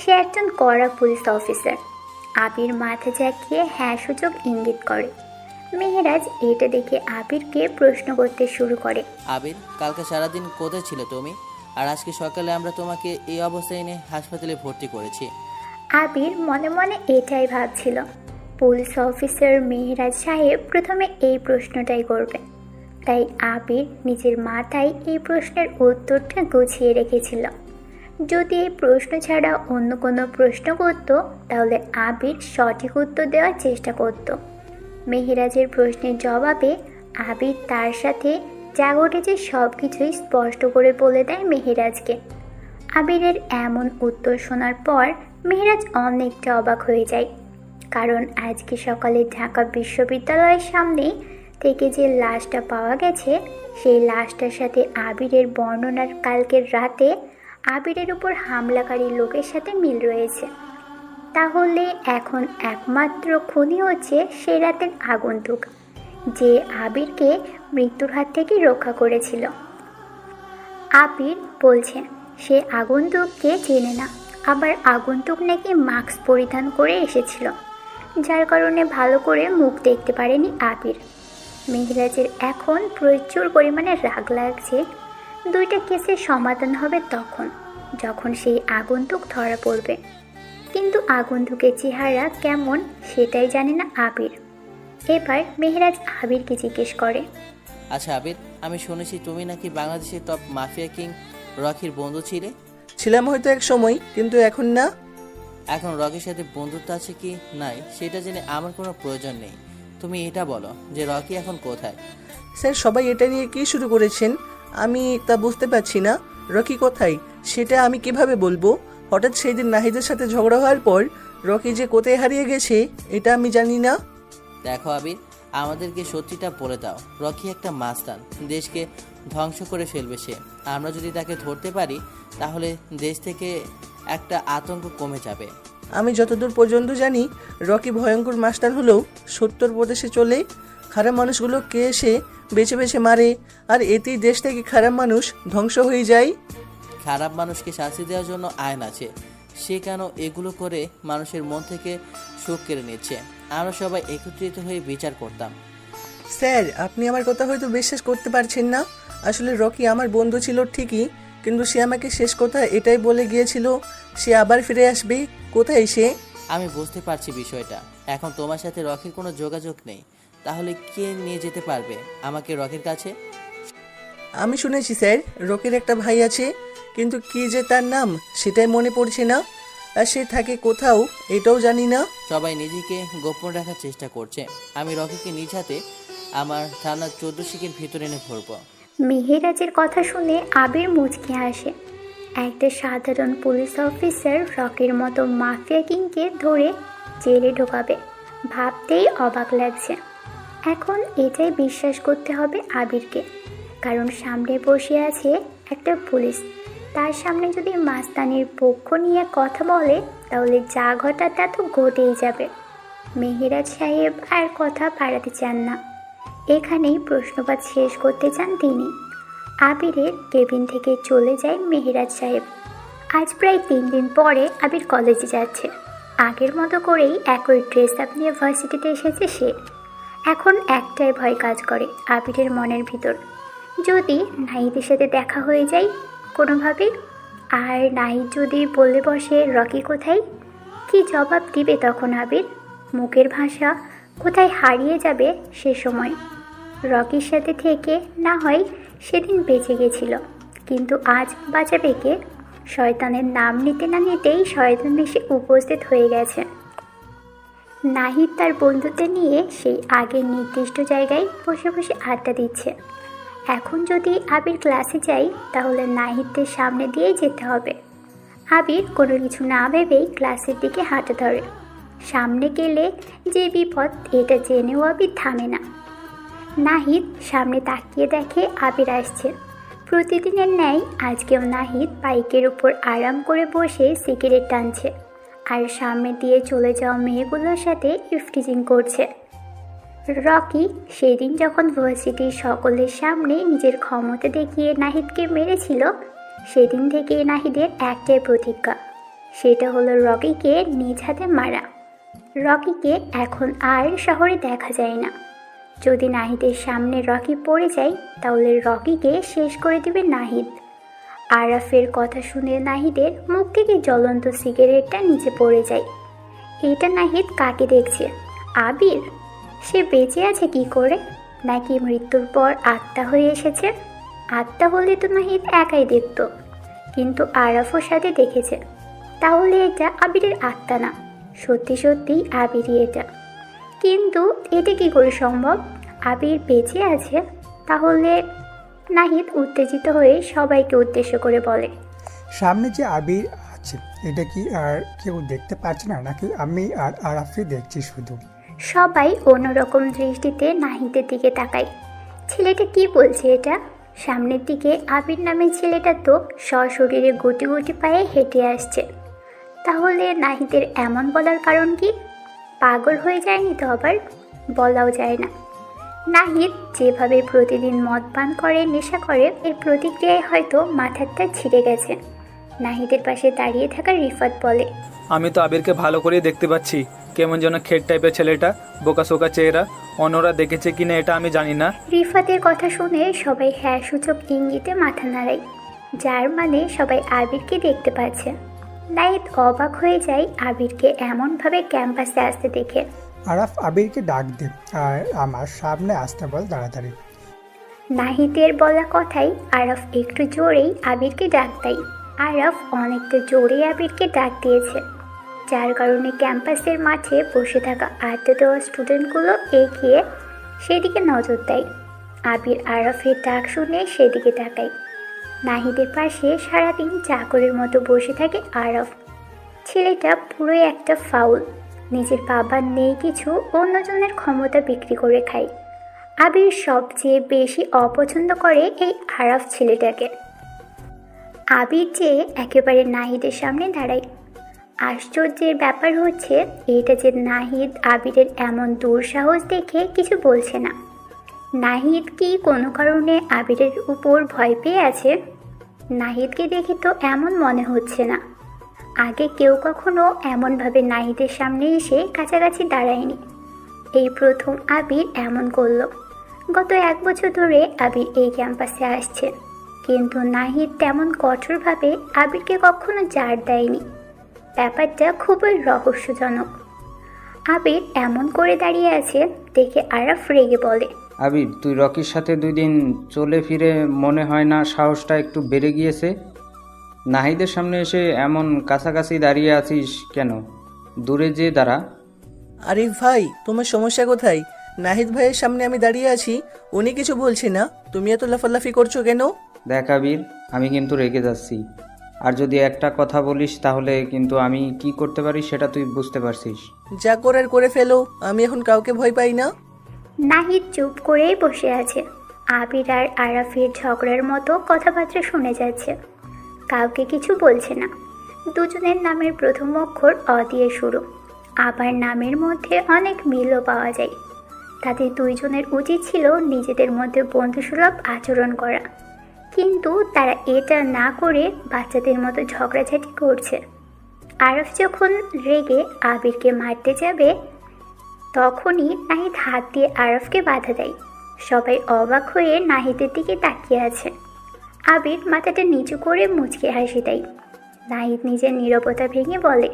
সে একজন কড়া পুলিশ অফিসার। আবির মাথা ঝাঁকিয়ে হ্যাঁ সূচক ইঙ্গিত করে। মেহেরাজ এটা দেখে আবিরকে প্রশ্ন করতে শুরু করে, আবির, কালকে সারাদিন কোথায় ছিলে তুমি? আর আজকে সকালে আমরা তোমাকে এই অবস্থায় এনে হাসপাতালে ভর্তি করেছি। আবির মনে মনে এটাই ভাবছিল। পুলিশ অফিসার মেহেরাজ সাহেব প্রথমে এই প্রশ্নটাই করবে, তাই আবির নিজের মাথায় এই প্রশ্নের উত্তরটা গুছিয়ে রেখেছিল। যদি এই প্রশ্ন ছাড়া অন্য কোনো প্রশ্ন করত তাহলে আবির সঠিক উত্তর দেওয়ার চেষ্টা করত। মেহেরাজের প্রশ্নের জবাবে আবির তার সাথে যা ঘটেছে সব কিছুই স্পষ্ট করে বলে দেয় মেহেরাজকে। আবিরের এমন উত্তর শোনার পর মেহেরাজ অনেকটা অবাক হয়ে যায়, কারণ আজকে সকালে ঢাকা বিশ্ববিদ্যালয়ের সামনে থেকে যে লাশটা পাওয়া গেছে সেই লাশটার সাথে আবিরের বর্ণনার কালকের রাতে আবিরের উপর হামলাকারী লোকের সাথে মিল রয়েছে। তাহলে এখন একমাত্র খুনি হচ্ছে সে রাতের আগন্তুক, যে আবিরকে মৃত্যুর হাত থেকে রক্ষা করেছিল। আবির বলছে সে আগন্তুককে চেনে না, আবার আগন্তুক নাকি মাস্ক পরিধান করে এসেছিল, যার কারণে ভালো করে মুখ দেখতে পারেনি আবির। মেহেরাজের এখন প্রচুর পরিমাণে রাগ লাগছে। দুইটা কেসের সমাধান হবে তখন যখন সেই আগন্তুক ধরা পড়বে, কিন্তু আগন্তুকের চেহারা কেমন সেটাই জানে না আবির। এবার মেহেরাজ আবিরকে জিজ্ঞেস করে, আচ্ছা আবির, আমি শুনেছি তুমি নাকি বাংলাদেশের টপ মাফিয়া কিং রকির বন্ধু ছিলে। ছিলাম হয়তো এক সময়, কিন্তু এখন না। এখন রকির সাথে বন্ধুত্ব আছে কি নাই সেটা জেনে আমার কোনো প্রয়োজন নেই। তুমি এটা বলো যে রকি এখন কোথায়। স্যার, সবাই এটা নিয়ে কি শুরু করেছেন আমি তা বুঝতে পারছি না। রকি কোথায় সেটা আমি কিভাবে বলবো? হঠাৎ সেই দিন নাহিদের সাথে ঝগড়া হওয়ার পর রকি যে কোথায় হারিয়ে গেছে এটা আমি জানি না। দেখো আবির, আমাদেরকে সত্যিটা বলে দাও। রকি একটা মাস্তান, দেশকে ধ্বংস করে ফেলবে সে। আমরা যদি তাকে ধরতে পারি তাহলে দেশ থেকে একটা আতঙ্ক কমে যাবে। আমি যতদূর পর্যন্ত জানি রকি ভয়ঙ্কর মাস্টার হলেও 70 প্রদেশে চলে খারাপ মানুষগুলোকে এসে বেছে বেছে মারে, আর এতেই দেশ থেকে খারাপ মানুষ ধ্বংস হয়ে যায়। খারাপ মানুষকে শাস্তি দেওয়ার জন্য আইন আছে, সে কেন এগুলো করে মানুষের মন থেকে সুখ কেড়ে নিচ্ছে? আমরা সবাই একত্রিত হয়ে বিচার করতাম। স্যার, আপনি আমার কথা হয়তো বিশ্বাস করতে পারছেন না। আসলে রকি আমার বন্ধু ছিল ঠিকই, কিন্তু সে আমাকে শেষ কথা এটাই বলে গিয়েছিল সে আবার ফিরে আসবে। কোথায় সে? আমি বুঝতে পারছি বিষয়টা। এখন তোমার সাথে রকির কোনো যোগাযোগ নেই, তাহলে কে নিয়ে যেতে পারবে আমাকে রকির কাছে? আমি শুনেছি স্যার, রকির একটা ভাই আছে, কিন্তু কি যে তার নাম সেটাই মনে পড়ছে না। আর সে থাকে কোথাও এটাও জানি না। সবাই নিজেকে গোপন রাখার চেষ্টা করছে। আমি রকিকে নিজ হাতে আমার থানার 14 শিকের ভিতরে এনে ভরবো। মেহেরাজের কথা শুনে আবির মুচকি হাসে। একটা সাধারণ পুলিশ অফিসার রকির মতো মাফিয়া কিংকে ধরে জেলে ঢোকাবে, ভাবতেই অবাক লাগছে। এখন এটাই বিশ্বাস করতে হবে আবিরকে, কারণ সামনে বসে আছে একটা পুলিশ। তার সামনে যদি মাস্তানির পক্ষ নিয়ে কথা বলে তাহলে যা ঘটা তা তো ঘটেই যাবে। মেহেরাজ সাহেব আর কথা বাড়াতে চান না, এখানেই প্রশ্নপাত শেষ করতে চান তিনি। আবিরের কেবিন থেকে চলে যায় মেহেরাজ সাহেব। আজ প্রায় 3 দিন পরে আবির কলেজে যাচ্ছে। আগের মতো করেই একই ড্রেস আপ নিয়ে ভার্সিটিতে এসেছে সে। এখন একটাই ভয় কাজ করে আবিরের মনের ভিতর, যদি নাহিদের সাথে দেখা হয়ে যায় কোনোভাবে, আর নাহিদ যদি বলে বসে রকি কোথায়, কি জবাব দিবে তখন আবির? মুখের ভাষা কোথায় হারিয়ে যাবে সে সময়। রকির সাথে থেকে না হয় সেদিন বেঁচে গেছিল, কিন্তু আজ বাঁচাবে কে? শয়তানের নাম নিতে না নিতেই শয়তান এসে উপস্থিত হয়ে গেছে। নাহিদ তার বন্ধুদের নিয়ে সেই আগের নির্দিষ্ট জায়গায় বসে বসে আড্ডা দিচ্ছে। এখন যদি আবির ক্লাসে যাই তাহলে নাহিদদের সামনে দিয়েই যেতে হবে। আবির কোনো কিছু না ভেবেই ক্লাসের দিকে হাঁটা ধরে। সামনে গেলে যে বিপদ এটা জেনেও আবির থামে না। নাহিদ সামনে তাকিয়ে দেখে আবির আসছে। প্রতিদিনের ন্যায় আজকেও নাহিদ বাইকের উপর আরাম করে বসে সিগারেট টানছে, আর সামনে দিয়ে চলে যাওয়া মেয়েগুলোর সাথে ইফটিজিং করছে। রকি সেদিন যখন ভার্সিটির সকলের সামনে নিজের ক্ষমতা দেখিয়ে নাহিদকে মেরেছিল, সেদিন থেকে নাহিদের একটাই প্রতিজ্ঞা, সেটা হলো রকিকে নিজ হাতে মারা। রকিকে এখন আর শহরে দেখা যায় না। যদি নাহিদের সামনে রকি পড়ে যায় তাহলে রকিকে শেষ করে দিবে নাহিদ। আরাফের কথা শুনে নাহিদের মুখ থেকে জ্বলন্ত সিগারেটটা নিচে পড়ে যায়। এটা নাহিদ কাকে দেখছে? আবির? সে বেঁচে আছে কি করে? নাকি মৃত্যুর পর আত্মা হয়ে এসেছে? আত্মা হলে তো নাহিদ একাই দেখত, কিন্তু আরাফও সাথে দেখেছে। তাহলে এটা আবিরের আত্মা না, সত্যি সত্যি আবিরই এটা। কিন্তু এটা কি করে সম্ভব? আবির বেঁচে আছে তাহলে? নাহিদ উত্তেজিত হয়ে সবাইকে উদ্দেশ্য করে বলে, সামনে যে আবির আছে এটা কি আর কেউ দেখতে পাচ্ছে না, নাকি আমি আর আরাফই দেখছি শুধু? সবাই অন্যরকম দৃষ্টিতে নাহিদের দিকে তাকায়। ছেলেটা কি বলছে এটা? সামনের দিকে আবির নামের ছেলেটা তো সশরীরে গুটি গুটি পায়ে হেঁটে আসছে। তাহলে নাহিদের এমন বলার কারণ কি? পাগল হয়ে যায়নি তো আবার? বলাও যায় না। নাহিদ যেভাবে প্রতিদিন মদ পান করে, নেশা করে, এর প্রতিক্রিয়ায় হয়তো মাথাটা ছিঁড়ে গেছে। নাহিদের পাশে দাঁড়িয়ে থাকা রিফাত বলে, আমি তো আবিরকে ভালো করেই দেখতে পাচ্ছি, কেমন যেন খেট টাইপের ছেলেটা, বোকাসোকা চেহারা। অন্যরা দেখেছে কিনা এটা আমি জানি না। রিফাতের কথা শুনে সবাই হ্যাঁ সূচক ইঙ্গিতে মাথা নাড়ায়, যার মানে সবাই আবিরকে দেখতে পাচ্ছে। নাহিদ অবাক হয়ে যায় আবিরকে এমনভাবে ক্যাম্পাসে আসতে দেখে। আরাফ, আবিরকে ডাক দে আর আমার সামনে আসতে বল তাড়াতাড়ি। নাহিদের বলা কথাই আরাফ একটু জোরেই আবিরকে ডাক দেয়। আরাফ অনেকটা জোরে আবিরকে ডাক দিয়েছে, যার কারণে ক্যাম্পাসের মাঠে বসে থাকা আড্ডা দেওয়া স্টুডেন্টগুলো এগিয়ে সেদিকে নজর দেয়। আবির আরাফের ডাক শুনে সেদিকে তাকায়। নাহিদের পাশে সারাদিন চাকরের মতো বসে থাকে আরাফ। ছেলেটা পুরোই একটা ফাউল। নিজের বাবার নেই কিছু, অন্যজনের ক্ষমতা বিক্রি করে খায়। আবির সবচেয়ে বেশি অপছন্দ করে এই আরাফ ছেলেটাকে। আবির যে একেবারে নাহিদের সামনে দাঁড়ায়। আশ্চর্যের ব্যাপার হচ্ছে এটা যে নাহিদ আবিরের এমন দুঃসাহস দেখে কিছু বলছে না। নাহিদ কি কোনো কারণে আবিরের উপর ভয় পেয়ে আছে? নাহিদকে দেখে তো এমন মনে হচ্ছে না। আগে কেউ কখনো এমনভাবে নাহিদের সামনে এসে কাছাকাছি দাঁড়ায়নি। এই প্রথম আবির এমন করল। গত 1 বছর ধরে আবির এই ক্যাম্পাসে আসছে, কিন্তু নাহিদ তেমন কঠোরভাবে আবিরকে কখনো জার দেয়নি। ব্যাপারটা খুবই রহস্যজনক। আবির এমন করে দাঁড়িয়ে আছে দেখে আরাফ রেগে বলে, আবির, তুই রকির সাথে 2 দিন চলে ফিরে মনে হয় না সাহসটা একটু বেড়ে গিয়েছে? নাহিদের সামনে এসে এমন কাছাকাছি দাঁড়িয়ে আছিস কেন? দূরে যে দাঁড়া। আরে ভাই, তোমার সমস্যা কোথায়? নাহিদ ভাইয়ের সামনে আমি দাঁড়িয়ে আছি, উনি কিছু বলছে না, তুমি এত লাফালাফি করছো কেন? দেখ আবির, আমি কিন্তু রেগে যাচ্ছি। আর যদি একটা কথা বলিস তাহলে কিন্তু আমি কি করতে পারি সেটা তুই বুঝতে পারছিস। যা করার করে ফেলো, আমি এখন কাউকে ভয় পাই না। নাহিদ চুপ করেই বসে আছে। আবির আর আরাফের ঝগড়ার মতো কথাবার্তা শুনে যাচ্ছে। কাউকে কিছু বলছে না। দুজনের নামের প্রথম অক্ষর অ দিয়ে শুরু, আবার নামের মধ্যে অনেক মিলও পাওয়া যায়। তাদের দুইজনের উচিত ছিল নিজেদের মধ্যে বন্ধুসুলভ আচরণ করা, কিন্তু তারা এটা না করে বাচ্চাদের মতো ঝগড়াঝাটি করছে। আরাফ যখন রেগে আবিরকে মারতে যাবে তখনই নাহিদ হাত দিয়ে আরাফকে বাধা দেয়। সবাই অবাক হয়ে নাহিদের দিকে তাকিয়ে আছে। আবির মাথাটা নিচু করে মুচকে হাসি দেয়। নাহিদ নিজের নীরবতা ভেঙে বলে,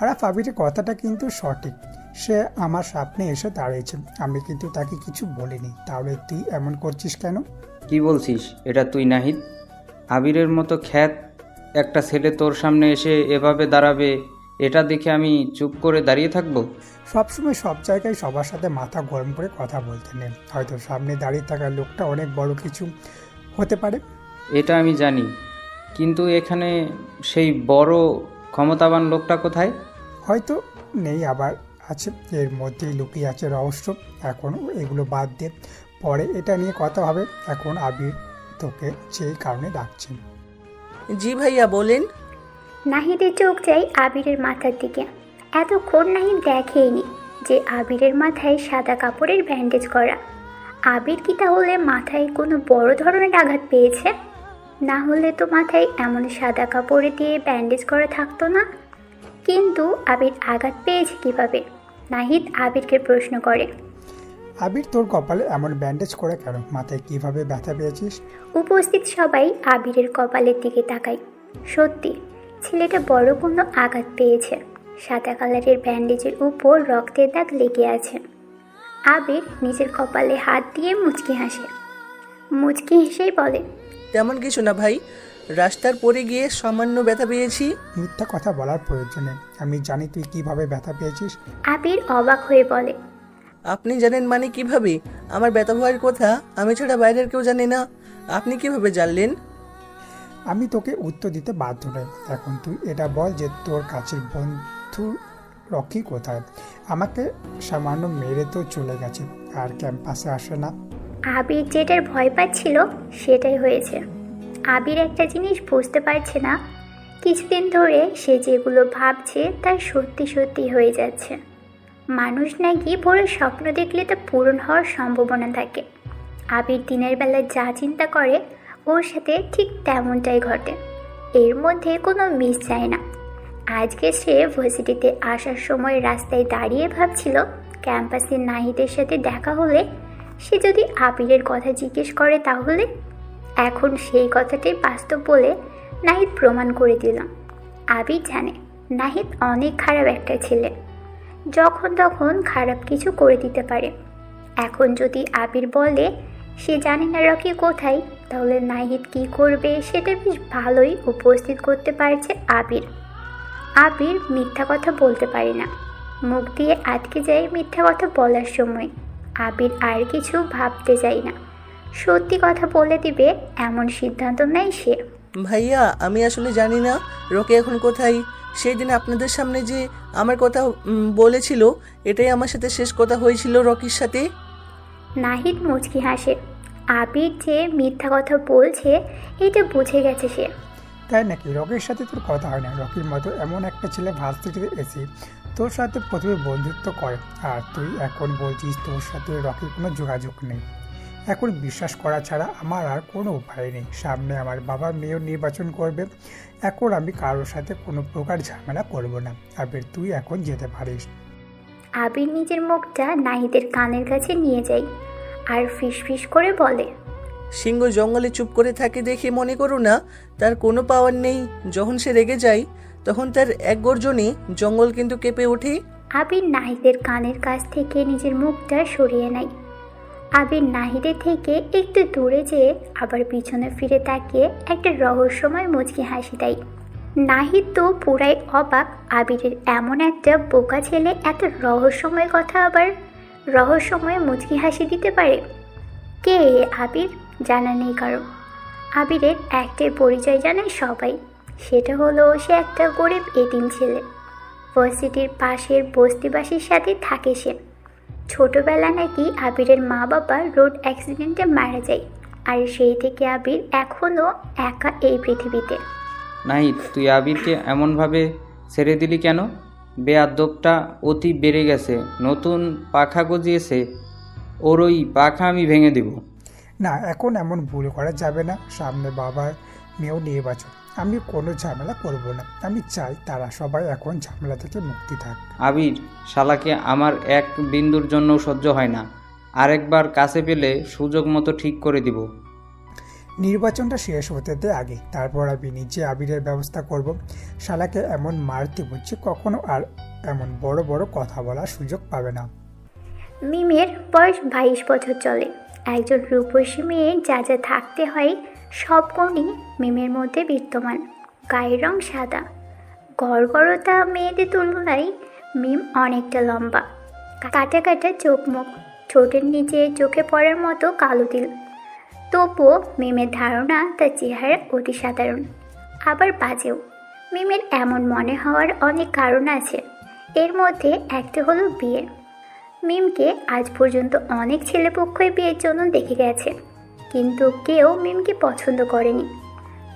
আরাফ, আবিরের কথাটা কিন্তু সঠিক। সে আমার সামনে এসে দাঁড়িয়েছে, আমি কিন্তু তাকে কিছু বলিনি। তাহলে তুই এমন করছিস কেন? কি বলছিস এটা তুই নাহিদ? আবিরের মতো খ্যাত একটা ছেলে তোর সামনে এসে এভাবে দাঁড়াবে, এটা দেখে আমি চুপ করে দাঁড়িয়ে থাকবো? সবসময় সব জায়গায় সবার সাথে মাথা গরম করে কথা বলতে নেই। হয়তো সামনে দাঁড়িয়ে থাকা লোকটা অনেক বড় কিছু হতে পারে। এটা আমি জানি, কিন্তু এখানে সেই বড় ক্ষমতাবান লোকটা কোথায়? হয়তো নেই, আবার আছে। এর মধ্যেই লুকিয়ে আছে রহস্য। এখন এগুলো বাদ দে, পরে এটা নিয়ে কথা হবে। এখন আবির তোকে সেই কারণে ডাকছি। জি ভাইয়া, বলেন। নাহিদের চোখ যায় আবিরের মাথার দিকে। এতক্ষণ নাহিদ দেখেইনি যে আবিরের মাথায় সাদা কাপড়ের ব্যান্ডেজ করা। আবির কি তাহলে মাথায় কোনো বড় ধরনের আঘাত পেয়েছে? না হলে তো মাথায় এমন সাদা কাপড়ে দিয়ে ব্যান্ডেজ করা থাকতো না। কিন্তু আবির আঘাত পেয়েছে কিভাবে? নাহিদ আবিরকে প্রশ্ন করে। আবির, তোর কপালে এমন ব্যান্ডেজ করে কেন? মাথায় কিভাবে ব্যথা পেয়েছিস? উপস্থিত সবাই আবিরের কপালের দিকে তাকায়। সত্যি ছেলেটা বড় কোনো আঘাত পেয়েছে। সাদা কালারের ব্যান্ডেজের উপর রক্তের দাগ লেগে আছে। আবির নিজের কপালে হাত দিয়ে মুচকি হাসে। মুচকি হেসেই বলে, তেমন কিছু না ভাই, রাস্তার পরে গিয়ে সামান্য ব্যথা পেয়েছি। মিথ্যা কথা বলার প্রয়োজন নেই, আমি জানি তুই কিভাবে ব্যথা পেয়েছিস। আবির অবাক হয়ে বলে, আপনি জানেন মানে কিভাবে? আমার ব্যথা হওয়ার কথা আমি ছাড়া বাইরের কেউ জানে না, আপনি কিভাবে জানলেন? আমি তোকে উত্তর দিতে বাধ্য নই। এখন তুই এটা বল যে তোর কাছের বন্ধু রকি কোথায়? আমাকে সামান্য মেরে তো চলে গেছে, আর ক্যাম্পাসে আসে না। আবির যেটার ভয় পাচ্ছিল সেটাই হয়েছে। আবির একটা জিনিস বুঝতে পারছে না, কিছুদিন ধরে সে যেগুলো ভাবছে তার সত্যি সত্যি হয়ে যাচ্ছে। মানুষ নাকি ভোরে স্বপ্ন দেখলে তা পূরণ হওয়ার সম্ভাবনা থাকে। আবির দিনের বেলা যা চিন্তা করে ওর সাথে ঠিক তেমনটাই ঘটে। এর মধ্যে কোনো মিস যায় না। আজকে সে ভার্সিটিতে আসার সময় রাস্তায় দাঁড়িয়ে ভাবছিল ক্যাম্পাসে নাহিদের সাথে দেখা হলে সে যদি আবিরের কথা জিজ্ঞেস করে তাহলে। এখন সেই কথাটাই বাস্তব বলে নাহিদ প্রমাণ করে দিল। আবির জানে নাহিদ অনেক খারাপ একটা ছেলে, যখন তখন খারাপ কিছু করে দিতে পারে। এখন যদি আবির বলে সে জানে না রকি কোথায়, তাহলে নাহিদ কি করবে সেটা বেশ ভালোই উপস্থিত করতে পারছে আবির। আবির মিথ্যা কথা বলতে পারে না, মুখ দিয়ে আটকে যায় মিথ্যা কথা বলার সময়। আবির আর কিছু ভাবতে চায় না, সত্যি কথা বলে দিবে এমন সিদ্ধান্ত নেয় সে। ভাইয়া, আমি আসলে জানি না রকি এখন কোথায়। সেই দিন আপনাদের সামনে যে আমার কথা বলেছিল, এটাই আমার সাথে শেষ কথা হয়েছিল রকির সাথে। নাহিদ মুচকি হাসে। আবির যে মিথ্যা কথা বলছে এটা বুঝে গেছে সে। তাই নাকি? রকির সাথে তোর কথা হয় না? রকির মতো এমন একটা ছেলে ভার্সিটিতে এসে তোর সাথে প্রথমে বন্ধুত্ব করে, আর তুই এখন বলছিস তোর সাথে রকির কোনো যোগাযোগ নেই। এখন বিশ্বাস করা ছাড়া আমার আর কোনো উপায় নেই। সামনে আমার বাবা মেয়র নির্বাচন করবে, এখন আমি কারোর সাথে কোনো প্রকার ঝামেলা করব না। আবির, তুই এখন যেতে পারিস। আবির নিজের মুখটা নাহিদের কানের কাছে নিয়ে যায় আর ফিসফিস করে বলে, সিংহ জঙ্গলে চুপ করে থাকে দেখে মনে করো না তার কোনো পাওয়ার নেই। যখন সে রেগে যায় তখন তার এক গর্জনে জঙ্গল কিন্তু কেঁপে ওঠে। আবির নাহিদের কানের কাছ থেকে নিজের মুখটা সরিয়ে নেয়। আবির নাহিদের থেকে একটু দূরে যেয়ে আবার পিছনে ফিরে তাকিয়ে একটা রহস্যময় মুচকি হাসি দেয়। নাহিদ তো পুরাই অবাক, আবিরের এমন একটা বোকা ছেলে এত রহস্যময় কথা আবার রহস্যময় মুচকি হাসি দিতে পারে। কে আবির জানা নেই কারো। আবিরের একটাই পরিচয় জানে সবাই, সেটা হলো সে একটা গরিব এতিম ছেলে। ভার্সিটির পাশের বস্তিবাসীর সাথে থাকে সে। ছোটবেলা নাকি আবিরের মা বাবা রোড অ্যাক্সিডেন্টে মারা যায়, আর সেই থেকে আবির এখনও একা এই পৃথিবীতে। নাহিদ, তুই আবিরকে এমনভাবে ছেড়ে দিলি কেন? বেয়াদবটা অতি বেড়ে গেছে, নতুন পাখা গজিয়েছে, ওর ওই পাখা আমি ভেঙে দেব। না, এখন এমন ভুল করা যাবে না। সামনে বাবার মেয়েও নির্বাচন, আমি কোনো ঝামেলা করব না। আমি চাই তারা সবাই এখন ঝামেলা থেকে মুক্তি থাক। আবির, শালাকে আমার এক বিন্দুর জন্য সহ্য হয় না। আরেকবার কাছে পেলে সুযোগ মতো ঠিক করে দিব। নির্বাচনটা শেষ হতে দে আগে, তারপর আমি নিজে আবিরের ব্যবস্থা করব। শালাকে এমন মারতে হচ্ছে, কখনো আর এমন বড় বড় কথা বলার সুযোগ পাবে না। মিমের বয়স 22 বছর চলে। একজন রূপসী মেয়ের যা যা থাকতে হয় সব গুণই মিমের মধ্যে বিদ্যমান। গায়ের রং সাদা, গড়গড়তা মেয়েদের তুলনায় মিম অনেকটা লম্বা। কাটা কাটা চোখ মুখ, ঠোঁটের নিচে চোখে পড়ার মতো কালো তিল। তবুও মিমের ধারণা তার চেহারা অতি সাধারণ, আবার বাজেও। মিমের এমন মনে হওয়ার অনেক কারণ আছে, এর মধ্যে একটা হলো বিয়ে। মিমকে আজ পর্যন্ত অনেক ছেলেপক্ষই বিয়ের জন্য দেখে গেছে, কিন্তু কেউ মিমকে পছন্দ করেনি,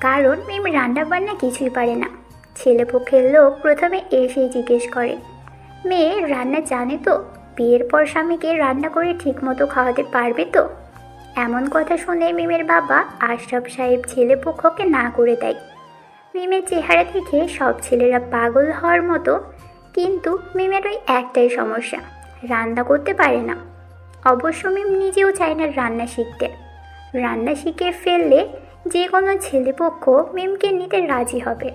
কারণ মিম রান্নাবান্না কিছুই পারে না। ছেলেপক্ষের লোক প্রথমে এসেই জিজ্ঞেস করে, মেয়ে রান্না জানে তো? বিয়ের পর স্বামীকে রান্না করে ঠিকমতো খাওয়াতে পারবে তো? এমন কথা শুনে মিমের বাবা আশরাফ সাহেব ছেলেপক্ষকে না করে দেয়। মিমের চেহারা দেখে সব ছেলেরা পাগল হওয়ার মতো, কিন্তু মিমের ওই একটাই সমস্যা, রান্না করতে পারে না। অবশ্য মিম নিজেও চায় না রান্না শিখতে। রান্না শিখে ফেললে যে কোনো ছেলেপক্ষ মিমকে নিতে রাজি হবে।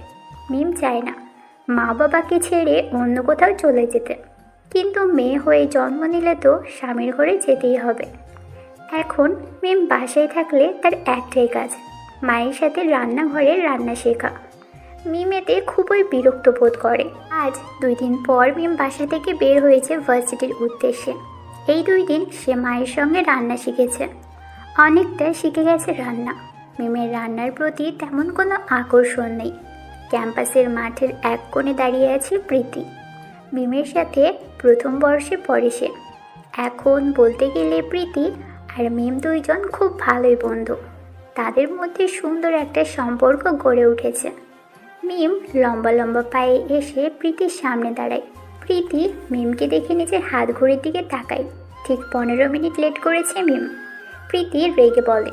মিম চায় না মা বাবাকে ছেড়ে অন্য কোথাও চলে যেতে, কিন্তু মেয়ে হয়ে জন্ম নিলে তো স্বামীর ঘরে যেতেই হবে। এখন মিম বাসায় থাকলে তার একটাই কাজ, মায়ের সাথে রান্নাঘরে রান্না শেখা। মিম এতে খুবই বিরক্ত বোধ করে। আজ 2 দিন পর মিম বাসা থেকে বের হয়েছে ভার্সিটির উদ্দেশ্যে। এই 2 দিন সে মায়ের সঙ্গে রান্না শিখেছে, অনেকটা শিখে গেছে রান্না। মিমের রান্নার প্রতি তেমন কোনো আকর্ষণ নেই। ক্যাম্পাসের মাঠের এক কোণে দাঁড়িয়ে আছে প্রীতি। মিমের সাথে প্রথম বর্ষে পড়ে সে। এখন বলতে গেলে প্রীতি আর মিম দুইজন খুব ভালোই বন্ধু। তাদের মধ্যে সুন্দর একটা সম্পর্ক গড়ে উঠেছে। মিম লম্বা লম্বা পায়ে এসে প্রীতির সামনে দাঁড়ায়। প্রীতি মিমকে দেখে নিজের হাত ঘড়ির দিকে তাকায়। ঠিক 15 মিনিট লেট করেছে মিম। প্রীতি রেগে বলে,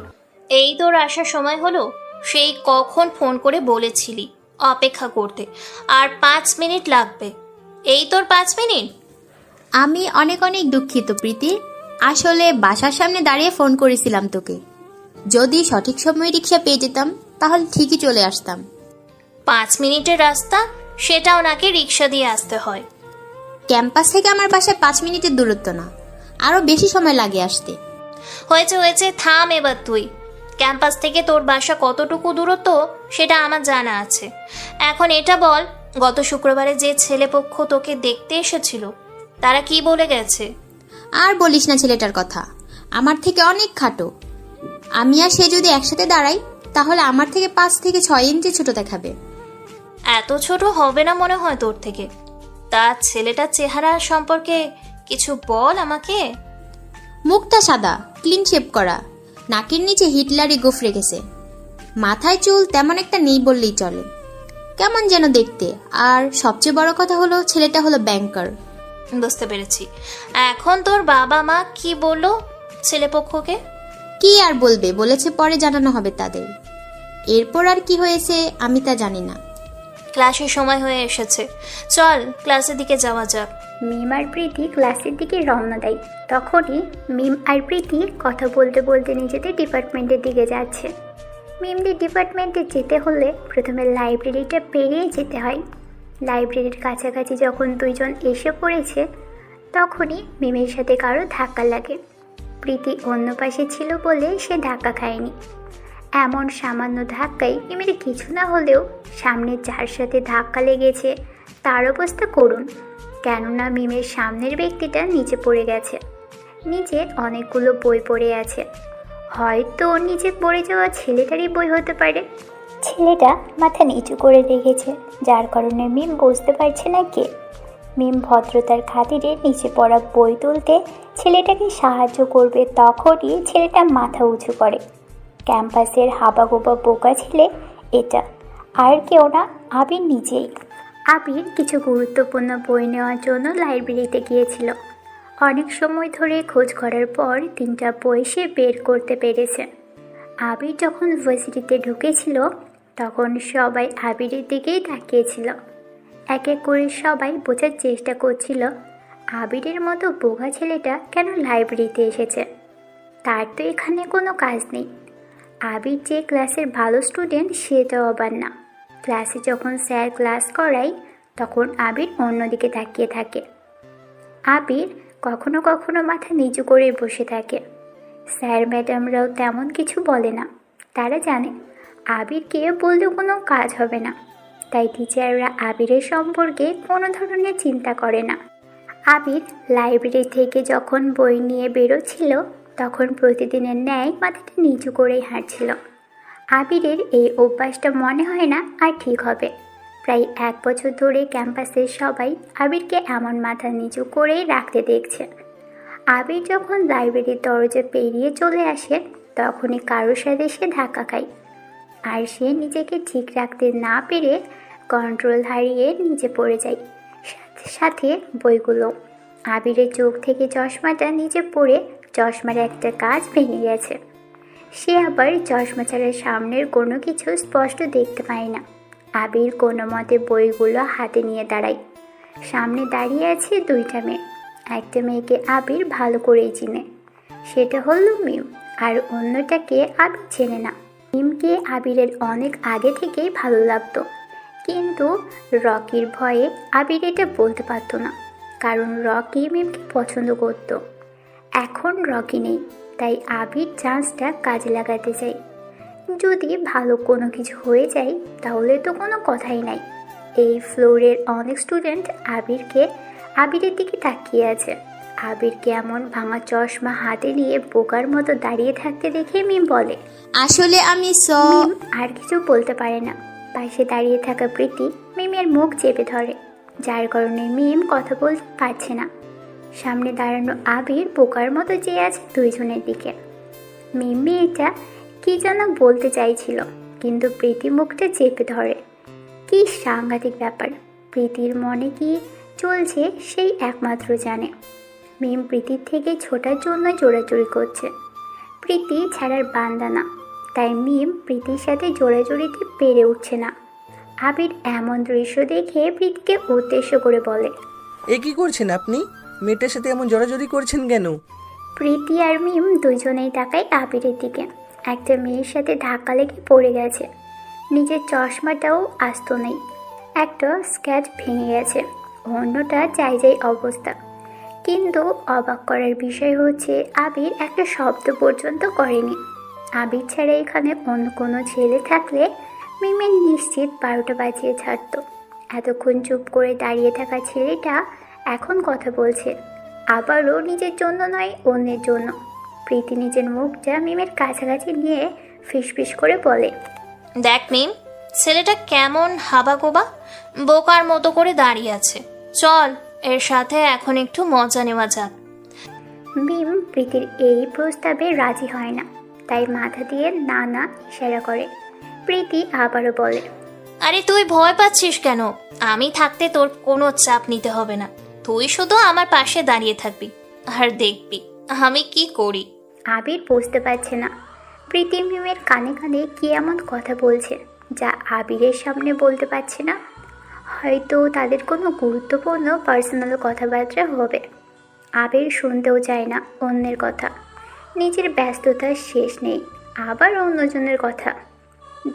এই তোর আসার সময় হলো? সেই কখন ফোন করে বলেছিলি অপেক্ষা করতে, আর 5 মিনিট লাগবে। এই তোর 5 মিনিট? আমি অনেক অনেক দুঃখিত প্রীতি, আসলে বাসার সামনে দাঁড়িয়ে ফোন করেছিলাম তোকে। যদি সঠিক সময়ে রিক্সা পেয়ে যেতাম তাহলে ঠিকই চলে আসতাম। 5 মিনিটের রাস্তা, সেটাও নাকি রিক্সা দিয়ে আসতে হয়? ক্যাম্পাস থেকে আমার বাসায় 5 মিনিটের দূরত্ব না, আরো বেশি সময় লাগে আসতে। হয়েছে হয়েছে, থাম এবার তুই। ক্যাম্পাস থেকে তোর বাসা কতটুকু দূরত্ব সেটা আমার জানা আছে। এখন এটা বল, গত শুক্রবারে যে ছেলেপক্ষ তোকে দেখতে এসেছিল তারা কি বলে গেছে? আর বলিস না ছেলেটার কথা, আমার থেকে অনেক খাটো। আমি আর সে যদি একসাথে দাঁড়াই তাহলে আমার থেকে 5 থেকে 6 ইঞ্চি ছোট দেখাবে। এত ছোট হবে না মনে হয় তোর থেকে। তার ছেলেটার চেহারা সম্পর্কে কিছু বল আমাকে। মুখটা সাদা, ক্লিন শেপ করা, নাকের নিচে হিটলারি গোফ রেখেছে, মাথায় চুল তেমন একটা নেই বললেই চলে, কেমন যেন দেখতে। আর সবচেয়ে বড় কথা হলো ছেলেটা হলো ব্যাংকার। বুঝতে পেরেছি। এখন তোর বাবা মা কি বললো ছেলেপক্ষকে? কি আর বলবে, বলেছে পরে জানানো হবে তাদের। এরপর আর কি হয়েছে আমি তা জানি না। ক্লাসের সময় হয়ে এসেছে, চল ক্লাসের দিকে যাওয়া যাক। মিম আর প্রীতি ক্লাসের দিকে রওনা দেয়। তখনই মিম আর প্রীতি কথা বলতে বলতে নিজেদের ডিপার্টমেন্টের দিকে যাচ্ছে। মিমদের ডিপার্টমেন্টে যেতে হলে প্রথমে লাইব্রেরিটা পেরিয়ে যেতে হয়। লাইব্রেরির কাছাকাছি যখন দুইজন এসে পড়েছে তখনই মিমের সাথে কারো ধাক্কা লাগে। প্রীতি অন্য পাশে ছিল বলে সে ধাক্কা খায়নি। এমন সামান্য ধাক্কায় মিমের কিছু না হলেও সামনে যার সাথে ধাক্কা লেগেছে তার অবস্থা করুণ। কেননা মিমের সামনের ব্যক্তিটা নিচে পড়ে গেছে। নিচে অনেকগুলো বই পড়ে আছে, হয়তো নিচে পড়ে যাওয়া ছেলেটারই বই হতে পারে। ছেলেটা মাথা নিচু করে রেখেছে, যার কারণে মিম বুঝতে পারছে না কে। মিম ভদ্রতার খাতিরে নিচে পড়া বই তুলতে ছেলেটাকে সাহায্য করবে, তখনই ছেলেটা মাথা উঁচু করে। ক্যাম্পাসের হাবাগোবা বোকা ছেলে এটা, আর কেউ না, আবির নিজেই। আবির কিছু গুরুত্বপূর্ণ বই নেওয়ার জন্য লাইব্রেরিতে গিয়েছিল। অনেক সময় ধরে খোঁজ করার পর 3টা বই সে বের করতে পেরেছে। আবির যখন ভার্সিটিতে ঢুকেছিল তখন সবাই আবিরের দিকেই তাকিয়েছিল। এক এক করে সবাই বোঝার চেষ্টা করছিল আবিরের মতো বোকা ছেলেটা কেন লাইব্রেরিতে এসেছে। তার তো এখানে কোনো কাজ নেই। আবির যে ক্লাসের ভালো স্টুডেন্ট সেটাও আবার না। ক্লাসে যখন স্যার ক্লাস করায় তখন আবির অন্যদিকে তাকিয়ে থাকে। আবির কখনো কখনো মাথা নিচু করে বসে থাকে। স্যার ম্যাডামরাও তেমন কিছু বলে না, তারা জানে আবিরকে বললেও কোনো কাজ হবে না, তাই টিচাররা আবিরের সম্পর্কে কোনো ধরনের চিন্তা করে না। আবির লাইব্রেরি থেকে যখন বই নিয়ে বেরোচ্ছিল তখন প্রতিদিনের ন্যায় মাথাটা নিচু করেই হাঁটছিল। আবিরের এই অভ্যাসটা মনে হয় না আর ঠিক হবে। প্রায় 1 বছর ধরে ক্যাম্পাসের সবাই আবিরকে এমন মাথা নিচু করেই রাখতে দেখছে। আবির যখন লাইব্রেরির দরজা পেরিয়ে চলে আসে তখনই কারোর সাথে সে ধাক্কা খায়, আর সে নিজেকে ঠিক রাখতে না পেরে কন্ট্রোল হারিয়ে নিচে পড়ে যায়, সাথে সাথে বইগুলো। আবিরের চোখ থেকে চশমাটা নিচে পড়ে চশমার একটা কাঁচ ভেঙে গেছে। সে আবার চশমা ছাড়া সামনের কোনো কিছু স্পষ্ট দেখতে পায় না। আবির কোনো মতে বইগুলো হাতে নিয়ে দাঁড়ায়। সামনে দাঁড়িয়ে আছে 2টা মেয়ে। একটা মেয়েকে আবির ভালো করেই চিনে। সেটা হলো মিম, আর অন্যটাকে আবির চেনে না। মিমকে আবিরের অনেক আগে থেকেই ভালো লাগতো, কিন্তু রকির ভয়ে আবির এটা বলতে পারতো না, কারণ রকি মিমকে পছন্দ করত। এখন রকি নেই, তাই আবির চান্সটা কাজে লাগাতে চাই। যদি ভালো কোনো কিছু হয়ে যায় তাহলে তো কোনো কথাই নাই। এই ফ্লোরের অনেক স্টুডেন্ট আবিরের দিকে তাকিয়ে আছে। আবিরকে এমন ভাঙা চশমা হাতে নিয়ে বোকার মতো দাঁড়িয়ে থাকতে দেখে মিম বলে, আসলে আমি মিম আর কিছু বলতে পারে না। পাশে দাঁড়িয়ে থাকা প্রীতি মিমের মুখ চেপে ধরে, যার কারণে মিম কথা বলতে পারছে না। সামনে দাঁড়ানো আবির বোকার মতো চেয়ে আছে দুইজনের দিকে। মিম মেয়েটা কি যেন বলতে চাইছিল, কিন্তু প্রীতি মুখটা চেপে ধরে। কি সাংঘাতিক ব্যাপার, প্রীতির মনে কি চলছে সেই একমাত্র জানে। মিম প্রীতির থেকে ছোটার জন্য জোড়াজুড়ি করছে। প্রীতি ছাড়ার বান্দা না, তাই মিম প্রীতির সাথে জোড়াজুড়িতে পেরে উঠছে না। আবির এমন দৃশ্য দেখে প্রীতিকে উদ্দেশ্য করে বলে, এ কি করছেন আপনি? মেয়েটার সাথে এমন জড়াজড়ি করছেন কেন? প্রীতি আর মিম দুজনেই তাকায় আবিরের দিকে। একটা মেয়ের সাথে ধাক্কা লেগে পড়ে গেছে, নিজের চশমাটাও আস্ত নেই, একটা স্ক্যাচ ভেঙে গেছে, অন্যটা যাই অবস্থা। কিন্তু অবাক করার বিষয় হচ্ছে আবির একটা শব্দ পর্যন্ত করেনি। আবির ছাড়া এখানে অন্য কোনো ছেলে থাকলে মিমের নিশ্চিত 12টা বাজিয়ে ছাড়ত। এতক্ষণ চুপ করে দাঁড়িয়ে থাকা ছেলেটা এখন কথা বলছে, আবারও নিজের জন্য নয়, অন্যের জন্য। প্রীতি নিজের মুখটা মিমের কাছাকাছি নিয়ে ফিসফিস করে বলে, দেখ মিম, ছেলেটা কেমন হাবাগোবা বোকার মতো করে দাঁড়িয়ে আছে, চল এর সাথে এখন একটু মজা নেওয়া যাক। মিম প্রীতির এই প্রস্তাবে রাজি হয় না, তাই মাথা দিয়ে না না ইশারা করে। প্রীতি আবারও বলে, আরে তুই ভয় পাচ্ছিস কেন? আমি থাকতে তোর কোনো চাপ নিতে হবে না, তুই শুধু আমার পাশে দাঁড়িয়ে থাকবি আর দেখবি আমি কি করি। আবির বুঝতে পারছে না প্রীতি মিমের কানে কানে কি এমন কথা বলছে যা আবিরের সামনে বলতে পারছে না। হয়তো তাদের কোনো গুরুত্বপূর্ণ পার্সোনাল কথাবার্তা হবে। আবির শুনতেও চায় না অন্যের কথা, নিজের ব্যস্ততার শেষ নেই, আবার অন্যজনের কথা।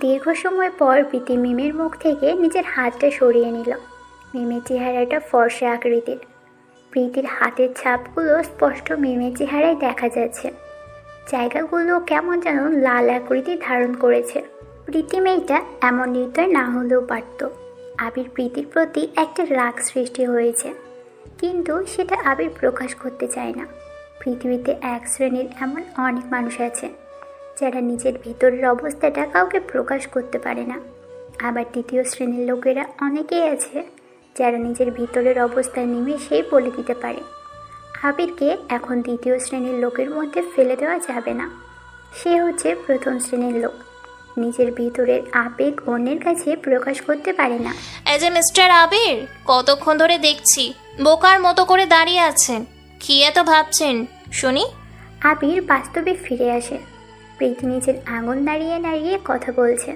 দীর্ঘ সময় পর প্রীতি মিমের মুখ থেকে নিজের হাতটা সরিয়ে নিল। মিমের চেহারাটা ফর্সা আকৃতির, প্রীতির হাতের ছাপগুলো স্পষ্ট মিমের চেহারায় দেখা যাচ্ছে। জায়গাগুলো কেমন যেন লাল আকৃতি ধারণ করেছে। প্রীতি মেয়েটা এমন নির্দয় না হলেও পারত। আবির প্রীতির প্রতি একটা রাগ সৃষ্টি হয়েছে, কিন্তু সেটা আবির প্রকাশ করতে চায় না। পৃথিবীতে এক শ্রেণীর এমন অনেক মানুষ আছে যারা নিজের ভিতরের অবস্থাটা কাউকে প্রকাশ করতে পারে না। আবার দ্বিতীয় শ্রেণীর লোকেরা অনেকেই আছে যারা নিজের ভিতরের অবস্থা নিমেষেই বলে দিতে পারে। আবিরকে এখন দ্বিতীয় শ্রেণীর লোকের মধ্যে ফেলে দেওয়া যাবে না। সে হচ্ছে প্রথম শ্রেণীর লোক, নিজের ভিতরের আবেগ অন্যের কাছে প্রকাশ করতে পারে না। এই যে মিস্টার আবির, কতক্ষণ ধরে দেখছি বোকার মতো করে দাঁড়িয়ে আছেন, কি এত ভাবছেন শুনি? আবির বাস্তবে ফিরে আসে। প্রীতি নিজের আঙুল নাড়িয়ে নাড়িয়ে কথা বলছে।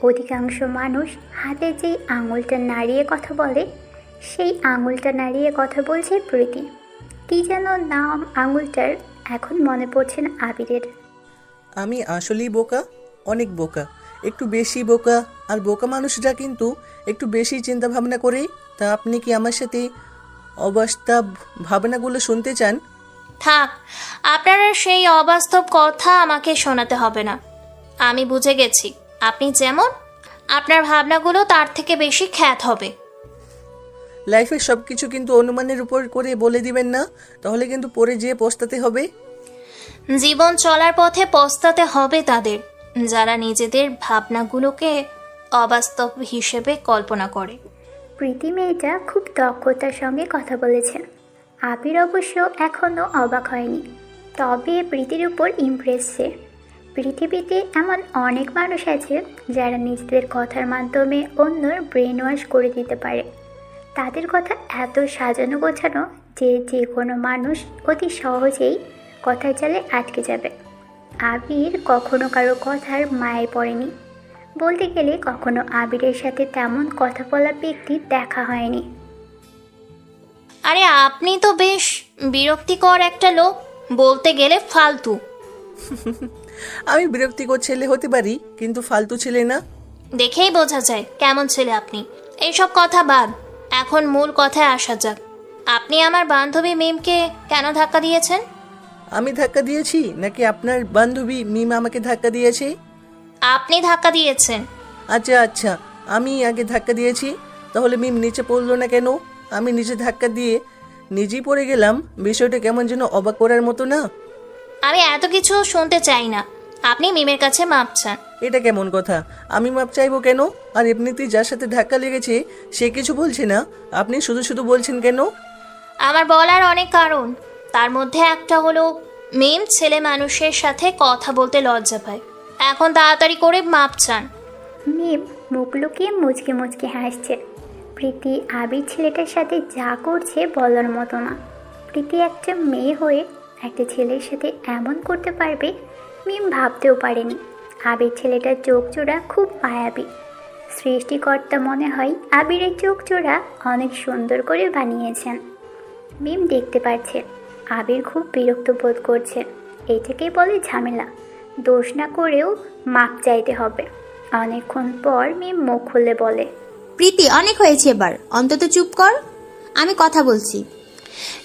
অধিকাংশ মানুষ হাতে যেই আঙুলটা নাড়িয়ে কথা বলে সেই আঙুলটা নাড়িয়ে কথা বলছে প্রীতি। কি যেন নাম আঙুলটার, এখন মনে পড়ছে না আবিরের। আমি আসলেই বোকা, অনেক বোকা, একটু বেশি বোকা। আর বোকা মানুষরা কিন্তু একটু বেশি চিন্তা ভাবনা করে। তা আপনি কি আমার সাথে অবাস্তব ভাবনাগুলো শুনতে চান? থাক, আপনারা সেই অবাস্তব কথা আমাকে শোনাতে হবে না। আমি বুঝে গেছি আপনি যেমন, আপনার ভাবনাগুলো তার থেকে বেশি খ্যাত হবে। লাইফের সব কিছু কিন্তু অনুমানের উপর করে বলে দিবেন না, তাহলে কিন্তু পরে যেয়ে পস্তাতে হবে। জীবন চলার পথে পস্তাতে হবে তাদের যারা নিজেদের ভাবনাগুলোকে অবাস্তব হিসেবে কল্পনা করে। প্রীতি মেয়েটা খুব দক্ষতার সঙ্গে কথা বলেছে। আবির অবশ্য এখনও অবাক হয়নি, তবে প্রীতির উপর ইমপ্রেস সে। পৃথিবীতে এমন অনেক মানুষ আছে যারা নিজেদের কথার মাধ্যমে অন্যর ব্রেন ওয়াশ করে দিতে পারে। তাদের কথা এত সাজানো গোছানো যে যে কোনো মানুষ অতি সহজেই কথার জালে আটকে যাবে। আবির কখনো কারো কথার মায়ে পড়েনি, বলতে গেলে কখনো আবিরের সাথে তেমন কথা বলা ব্যক্তি দেখা হয়নি। আরে আপনি তো বেশ বিরক্তিকর একটা লোক, বলতে গেলে ফালতু। আমি বিরক্তিকর ছেলে হতে পারি, কিন্তু ফালতু ছেলে না। দেখেই বোঝা যায় কেমন ছেলে আপনি। এইসব কথা বাদ, এখন মূল কথায় আসা যাক। আপনি আমার বান্ধবী মিমকে কেন ধাক্কা দিয়েছেন? আমি ধাক্কা দিয়েছি নাকি আপনার বান্ধবী মিম আমাকে ধাক্কা দিয়েছে? আপনি ধাক্কা দিয়েছেন। আচ্ছা আচ্ছা, আমি আগে ধাক্কা দিয়েছি, তাহলে মিম নিচে পড়লো না কেন? আমি নিচে ধাক্কা দিয়ে নিজেই পড়ে গেলাম, বিষয়টা কেমন যেন অবাক করার মতো না? আমি এত কিছু শুনতে চাই না, আপনি মিমের কাছে মাপ চান। এটা কেমন কথা? আমি মাপ চাইবো কেন? আর এমনিতেই যার সাথে ধাক্কা লেগেছে সে কিছু বলছে না, আপনি শুধু শুধু বলছেন কেন? আমার বলার অনেক কারণ, তার মধ্যে একটা হলো মিম ছেলে মানুষের সাথে কথা বলতে লজ্জা পায়। এখন তাড়াতাড়ি করে মাপ চান। মিম মুখ লুকিয়ে মুচকে মুচকে হাসছে। প্রীতি আবির ছেলেটার সাথে যা করছে বলার মতো না। প্রীতি একটা মেয়ে হয়ে একটা ছেলের সাথে এমন করতে পারবে মিম ভাবতেও পারেনি। আবির ছেলেটার চোখ জোড়া খুব মায়াবী। সৃষ্টিকর্তা মনে হয় আবিরের চোখ জোড়া অনেক সুন্দর করে বানিয়েছেন। মিম দেখতে পাচ্ছে আবির খুব বিরক্ত বোধ করছে। এটাকেই বলে ঝামেলা। দোষ না করেও মাপ চাইতে হবে। অনেকক্ষণ পর মিম মুখ খুলে বলে, প্রীতি অনেক হয়েছে, এবার অন্তত চুপ কর, আমি কথা বলছি।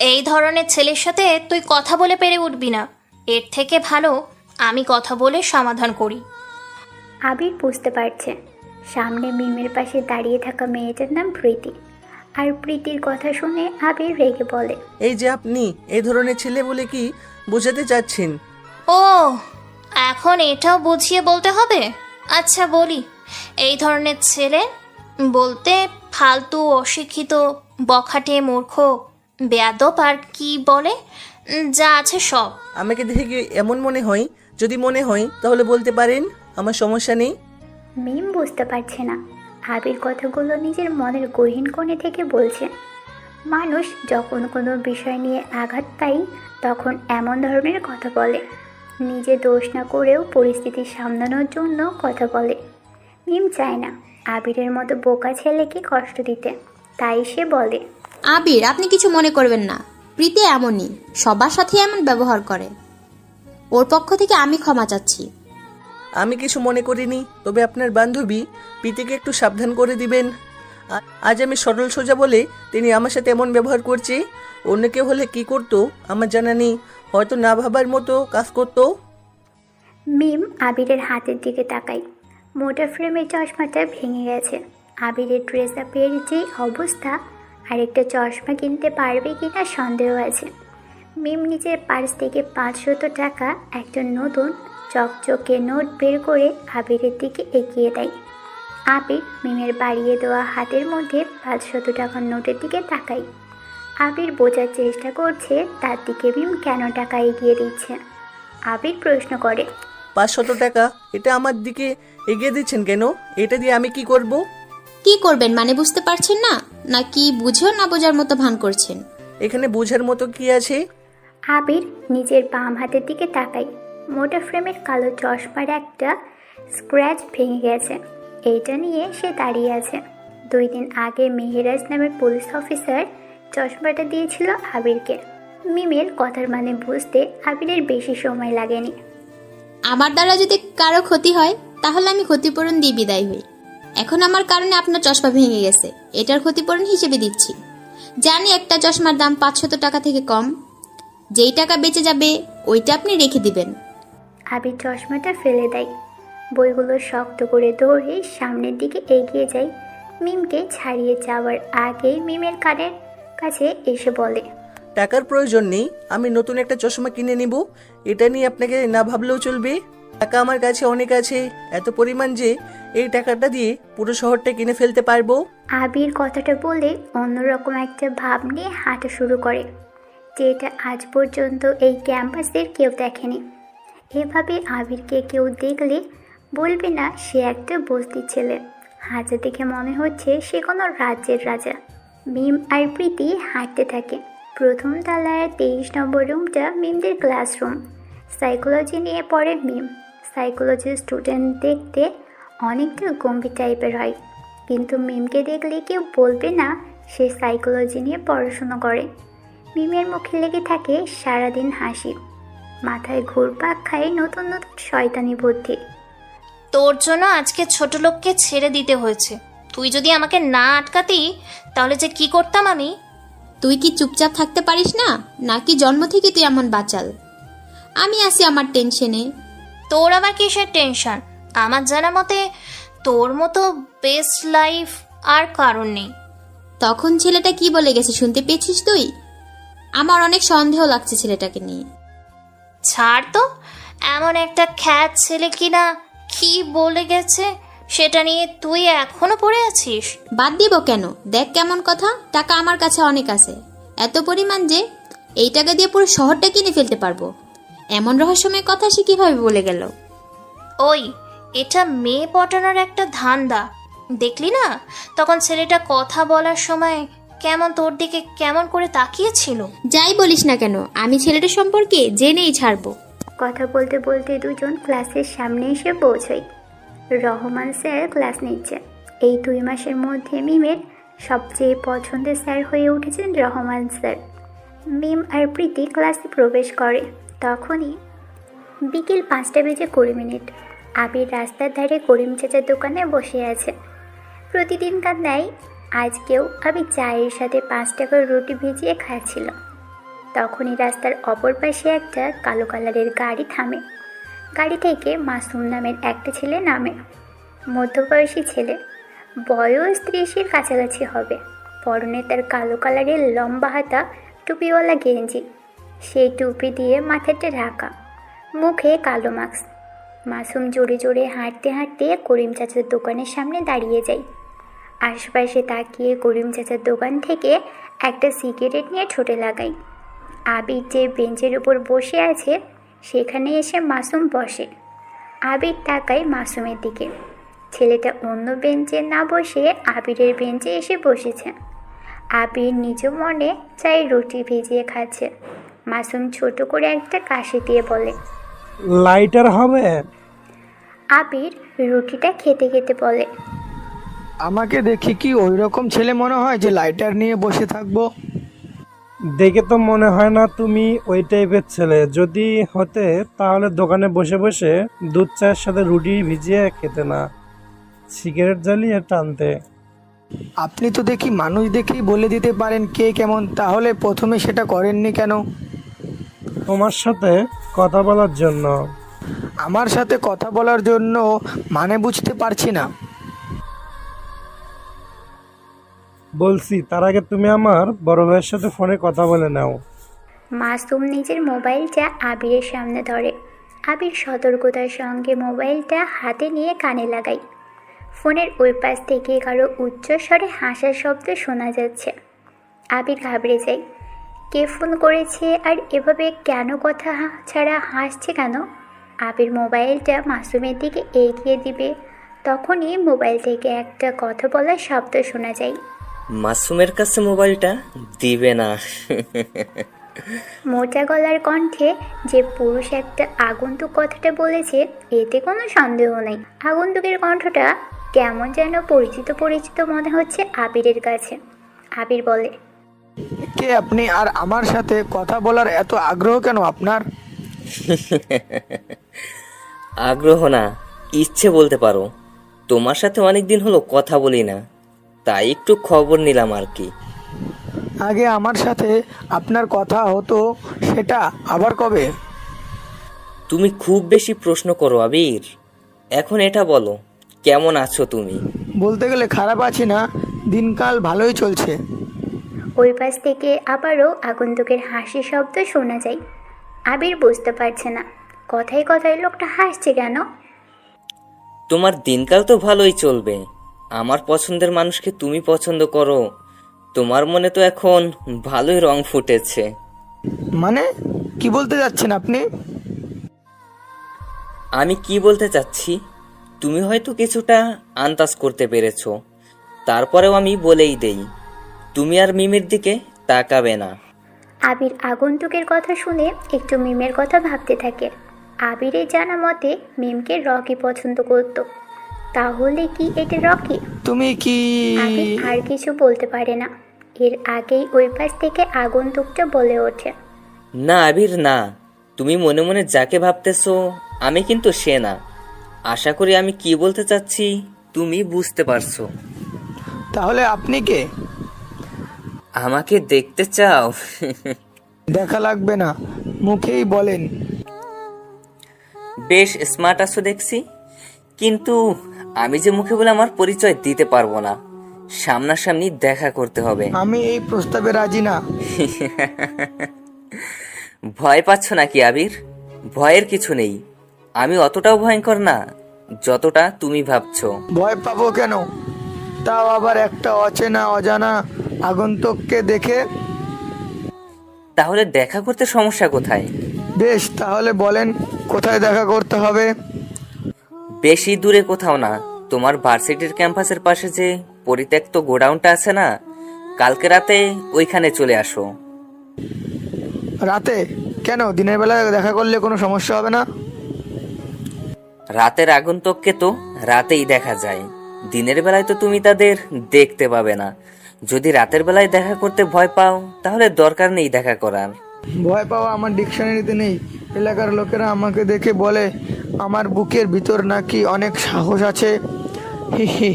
এই ধরনের ছেলের সাথে তুই কথা বলে পেরে উঠবি না। এর থেকে ভালো আমি কথা বলে সমাধান করি। আবির বুঝতে পারছে সামনে মিমের পাশে দাঁড়িয়ে থাকা মেয়েটার নাম প্রীতি। আর প্রীতির কথা শুনে আবির রেগে বলে, এই যে আপনি এই ধরনের ছেলে বলে কি বোঝাতে চাচ্ছেন? ও, এখন এটাও বুঝিয়ে বলতে হবে? আচ্ছা বলি, এই ধরনের ছেলে বলতে ফালতু, অশিক্ষিত, বখাটে, মূর্খ, বেয়াদব আর কি বলে যা আছে সব। আমাকে দেখে এমন মনে হয়? যদি মনে হয় তাহলে বলতে পারেন, আমার সমস্যা নেই। মিম বুঝতে পারছে না আবির কথাগুলো নিজের মনের গহীন কোণে থেকে বলছে। মানুষ যখন কোনো বিষয় নিয়ে আঘাত পায় তখন এমন ধরনের কথা বলে। নিজে দোষ না করেও পরিস্থিতি সামলানোর জন্য কথা বলে। মিম চায় না আবিরের মতো বোকা ছেলেকে কষ্ট দিতে, তাই সে বলে, আবির আপনি কিছু মনে করবেন না, প্রীতি এমনই, সবার সাথে এমন ব্যবহার করে। ওর পক্ষ থেকে আমি ক্ষমা চাচ্ছি। আমি কিছু মনে করিনি, তবে আপনার বান্ধবী প্রীতিকে একটু সাবধান করে দিবেন। আজ আমি সরল সোজা বলে তিনি আমার সাথে এমন ব্যবহার করছে। অন্য কেউ হলে কি করতো আমার জানা নেই, হয়তো না ভাবার মতো কাজ করতো। মিম আবিরের হাতের দিকে তাকায়। মোটা ফ্রেমের চশমাটা ভেঙে গেছে। আবিরের ড্রেস আপের যে অবস্থা, আরেকটা চশমা কিনতে পারবে কিনা সন্দেহ আছে। মিম নিজের পার্স থেকে 500 টাকা একটা নতুন চকচকে নোট বের করে আবিরের দিকে এগিয়ে দেয়। আবির মিমের বাড়িয়ে দেওয়া হাতের মধ্যে 500 টাকার নোটের দিকে তাকায়। আবির বোঝার চেষ্টা করছে তার দিকে মিম কেন টাকা এগিয়ে দিচ্ছে। আবির প্রশ্ন করে, 500 টাকা এটা আমার দিকে এগিয়ে দিচ্ছেন কেন? এটা দিয়ে আমি কি করব? কি করবেন মানে বুঝতে পারছেন না, নাকি বুঝেও না বোঝার মতো ভান করছেন? এখানে বোঝার মতো কি আছে? আবির নিজের বাম হাতের দিকে তাকায়। মোটা ফ্রেমের কালো চশমার একটা স্ক্র্যাচ ভেঙে গেছে। এইটা নিয়ে সে দাঁড়িয়ে আছে। 2 দিন আগে মেহেরাজ নামের পুলিশ অফিসার চশমাটা দিয়েছিল আবিরকে। মিমের কথার মানে বুঝতে আবিরের বেশি সময় লাগেনি। আমার দ্বারা যদি কারো ক্ষতি হয় তাহলে আমি ক্ষতিপূরণ দিয়ে বিদায় হই। এখন আমার কারণে আপনার চশমা ভেঙে গেছে, এটার ক্ষতিপূরণ হিসেবে দিচ্ছি। জানি একটা চশমার দাম 500 টাকা থেকে কম, যেই টাকা বেঁচে যাবে ওইটা আপনি রেখে দিবেন। আবির চশমাটা ফেলে দেয়। বইগুলো শক্ত করে ধরে সামনের দিকে এগিয়ে যায়। মিমকে ছাড়িয়ে যাওয়ার আগেই মিমের কানের কাছে এসে বলে, টাকার প্রয়োজন নেই, আমি নতুন একটা চশমা কিনে নিব। এটা নিয়ে আপনাকে না ভাবলেও চলবে। টাকা আমার কাছে অনেক আছে, এত পরিমাণ যে এই টাকাটা দিয়ে পুরো শহরটা কিনে ফেলতে পারবো। আবির কথাটা বলে অন্যরকম একটা ভাব নিয়ে হাঁটা শুরু করে, যেটা আজ পর্যন্ত এই ক্যাম্পাসের কেউ দেখেনি। এভাবে আবিরকে কেউ দেখলে বলবে না সে একটা বস্তির ছেলে। হাঁটা দেখে মনে হচ্ছে সে কোনো রাজ্যের রাজা। মিম আর প্রীতি হাঁটতে থাকে। প্রথম তলায় 23 নম্বর রুমটা মিমদের ক্লাসরুম। সাইকোলজি নিয়ে পড়ে মিম। সাইকোলজির স্টুডেন্ট দেখতে অনেকটা গম্ভীর টাইপের হয়, কিন্তু মিমকে দেখলে কেউ বলবে না সে সাইকোলজি নিয়ে পড়াশুনো করে। মিমের মুখে লেগে থাকে সারাদিন হাসি। মাথায় ঘুরপাক খায় নতুন নতুন শয়তানি বুদ্ধি। তোর জন্য আজকে ছোট লোককে ছেড়ে দিতে হয়েছে। তুই যদি আমাকে না আটকাতি তাহলে যে কি করতাম আমি। তুই কি চুপচাপ থাকতে পারিস না, নাকি জন্ম থেকে তুই এমন বাচাল? আমি আছি আমার টেনশনে। তোর আবার কিসের টেনশন? আমার জানা মতে তোর মতো বেস্ট লাইফ আর কারণ নেই। তখন ছেলেটা কি বলে গেছে শুনতে পেয়েছিস তুই? আমার অনেক সন্দেহ লাগছে ছেলেটাকে নিয়ে। ছাড় তো, এমন একটা খ্যাত ছেলে কিনা কি বলে গেছে সেটা নিয়ে তুই এখনো পড়ে আছিস? বাদ দিব কেন? দেখ কেমন কথা, টাকা আমার কাছে অনেক আছে, এত পরিমাণ যে এই টাকা দিয়ে পুরো শহরটা কিনে ফেলতে পারবো। এমন রহস্যময় কথা সে কিভাবে বলে গেল? ওই, এটা মেয়ে পটানোর একটা ধান্দা। দেখলি না তখন ছেলেটা কথা বলার সময় কেমন তোর দিকে কেমন করে তাকিয়েছিল? যাই বলিস না কেন, আমি ছেলেটা সম্পর্কে জেনেই ছাড়বো। কথা বলতে বলতে দুজন ক্লাসের সামনে এসে পৌঁছাই। রহমান স্যার ক্লাস নিচ্ছে। এই 2 মাসের মধ্যে মিমের সবচেয়ে পছন্দের স্যার হয়ে উঠেছেন রহমান স্যার। মিম আর প্রীতি ক্লাসে প্রবেশ করে। তখনই বিকেল 5:20 আবির রাস্তার ধারে করিম চাচার দোকানে বসে আছে। প্রতিদিনকার ন্যায় আজকেও আবির চায়ের সাথে 5 টাকার রুটি ভিজিয়ে খাচ্ছিল। তখনই রাস্তার অপর পাশে একটা কালো কালারের গাড়ি থামে। গাড়ি থেকে মাসুম নামের একটা ছেলে নামে। মধ্যবয়সী ছেলে, বয়স 30-এর কাছাকাছি হবে। পরনে তার কালো কালারের লম্বা হাতা টুপিওয়ালা গেঞ্জি, সেই টুপি দিয়ে মাথাটা ঢাকা, মুখে কালো মাস্ক। মাসুম জোরে জোরে হাঁটতে হাঁটতে করিম চাচার দোকানের সামনে দাঁড়িয়ে যায়। আশপাশে তাকিয়ে করিম চাচার দোকান থেকে একটা সিগারেট নিয়ে ঠোঁটে লাগায়। আবির যে বেঞ্চের উপর বসে আছে সেখানে এসে মাসুম বসে। আবির তাকায় মাসুমের দিকে। ছেলেটা অন্য বেঞ্চে না বসে আবিরের বেঞ্চে এসে বসেছে। আবির নিজ মনে চাই রুটি ভিজিয়ে খাচ্ছে। মাসুম ছোট করে একটা কাশি দিয়ে বলে, লাইটার হবে? আবির রুটিটা খেতে খেতে বলে, আমাকে দেখি কি ওই রকম ছেলে মনে হয় যে লাইটার নিয়ে বসে থাকবো? দেখে তো মনে হয় না তুমি ওই টাইপের ছেলে। যদি হতে তাহলে দোকানে বসে বসে দুধ চায়ের সাথে রুটি ভিজিয়ে খেতে না, সিগারেট জ্বালিয়ে টানতে। আপনি তো দেখি মানুষ দেখেই বলে দিতে পারেন কে কেমন, তাহলে প্রথমে সেটা করেননি কেন? তোমার সাথে কথা বলার জন্য। আমার সাথে কথা বলার জন্য মানে বুঝতে পারছি না। বলছি তার আগে তুমি আমার বড় ভাইয়ের সাথে ফোনে কথা বলে নাও। মাসুম নিজের মোবাইলটা আবিরের সামনে ধরে। আবির সতর্কতার সঙ্গে মোবাইলটা হাতে নিয়ে কানে লাগায়। ফোনের ওই পাশ থেকে কারো উচ্চস্বরে হাসার শব্দ শোনা যাচ্ছে। আবির ঘাবড়ে যায়। কে ফোন করেছে আর এভাবে কেন কথা ছাড়া হাসছে কেন? আবির মোবাইলটা মাসুমের দিকে এগিয়ে দিবে, তখনই মোবাইল থেকে একটা কথা বলার শব্দ শোনা যায়। মাসুমের কাছে মোবাইলটা দিবে না। মোটা গলার কণ্ঠে যে পুরুষ একটা আগন্তুক কথাটা বলেছে এতে কোনো সন্দেহ নেই। আগন্তুকের কণ্ঠটা কেমন যেন পরিচিত পরিচিত মনে হচ্ছে আবিরের কাছে। আবির বলে, কে আপনি আর আমার সাথে কথা বলার এত আগ্রহ কেন আপনার? আগ্রহ না, ইচ্ছে বলতে পারো। তোমার সাথে অনেকদিন হলো কথা বলি না, তাই একটু খবর নিলাম আর কি। আগে আমার সাথে আপনার কথা হতো, সেটা আবার কবে? তুমি খুব বেশি প্রশ্ন করো আবির। এখন এটা বলো, কেমন আছো তুমি? বলতে গেলে খারাপ আছি না, দিনকাল ভালোই চলছে। ওই পাশ থেকে আবারও আগন্তুকের হাসি শব্দ শোনা যায়। আবির বুঝতে পারছে না কথায় কথায় লোকটা হাসছে কেন। তোমার দিনকাল তো ভালোই চলবে। আমার পছন্দের মানুষকে তুমি পছন্দ করো, তোমার মনে তো এখন ভালোই রং ফুটেছে। মানে কি বলতে যাচ্ছেন আপনি? আমি কি বলতে চাচ্ছি তুমি হয়তো কিছুটা আন্দাজ করতে পেরেছো। তারপরেও আমি বলেই দেই, তুমি আর মিমের দিকে তাকাবে না। আবির আগন্তুকের কথা শুনে একটু মিমের কথা ভাবতে থাকে। আবিরের জানা মতে মিমকে রকি পছন্দ করত। তাহলে কি এটা রকি? তুমি কি? আবির আর কিছু বলতে পারে না। এর আগেই ওই পাশ থেকে আগন্তুকটা বলে ওঠে, না আবির না, তুমি মনে মনে যাকে ভাবতেছো আমি কিন্তু সে না। আশা করি আমি কি বলতে চাচ্ছি তুমি বুঝতে পারছো। তাহলে আপনি কে? আমাকে দেখতে চাও? দেখা লাগবে না, মুখেই বলেন। বেশ স্মার্ট আছো দেখছি, কিন্তু আমি যে মুখে বলে আমার পরিচয় দিতে পারবো না, সামনাসামনি দেখা করতে হবে। আমি এই প্রস্তাবে রাজি না। ভয় পাচ্ছ নাকি আবির? ভয়ের কিছু নেই, আমি অতটাও ভয়ঙ্কর না যতটা তুমি ভাবছো। ভয় পাবো কেন? তাও আবার একটা অচেনা অজানা আগন্তুককে দেখে। তাহলে দেখা করতে সমস্যা কোথায়? বেশ, তাহলে বলেন কোথায় দেখা করতে হবে? বেশি দূরে কোথাও না, তোমার ভার্সিটির ক্যাম্পাসের পাশে যে পরিত্যক্ত গোডাউনটা আছে না, কালকে রাতে ওইখানে চলে আসো। রাতে কেন? দিনের বেলা দেখা করলে কোনো সমস্যা হবে না? রাতের আগন্তুককে তো রাতেই দেখা যায়, দিনের বেলায় তো তুমি তাদের দেখতে পাবে না। যদি রাতের বেলায় দেখা করতে ভয় পাও তাহলে দরকার নেই দেখা করার। ভয় পাওয়া আমার ডিকশনারিতে নেই। এলাকার লোকেরা আমাকে দেখে বলে আমার বুকের ভিতর নাকি অনেক সাহস আছে। হি হি।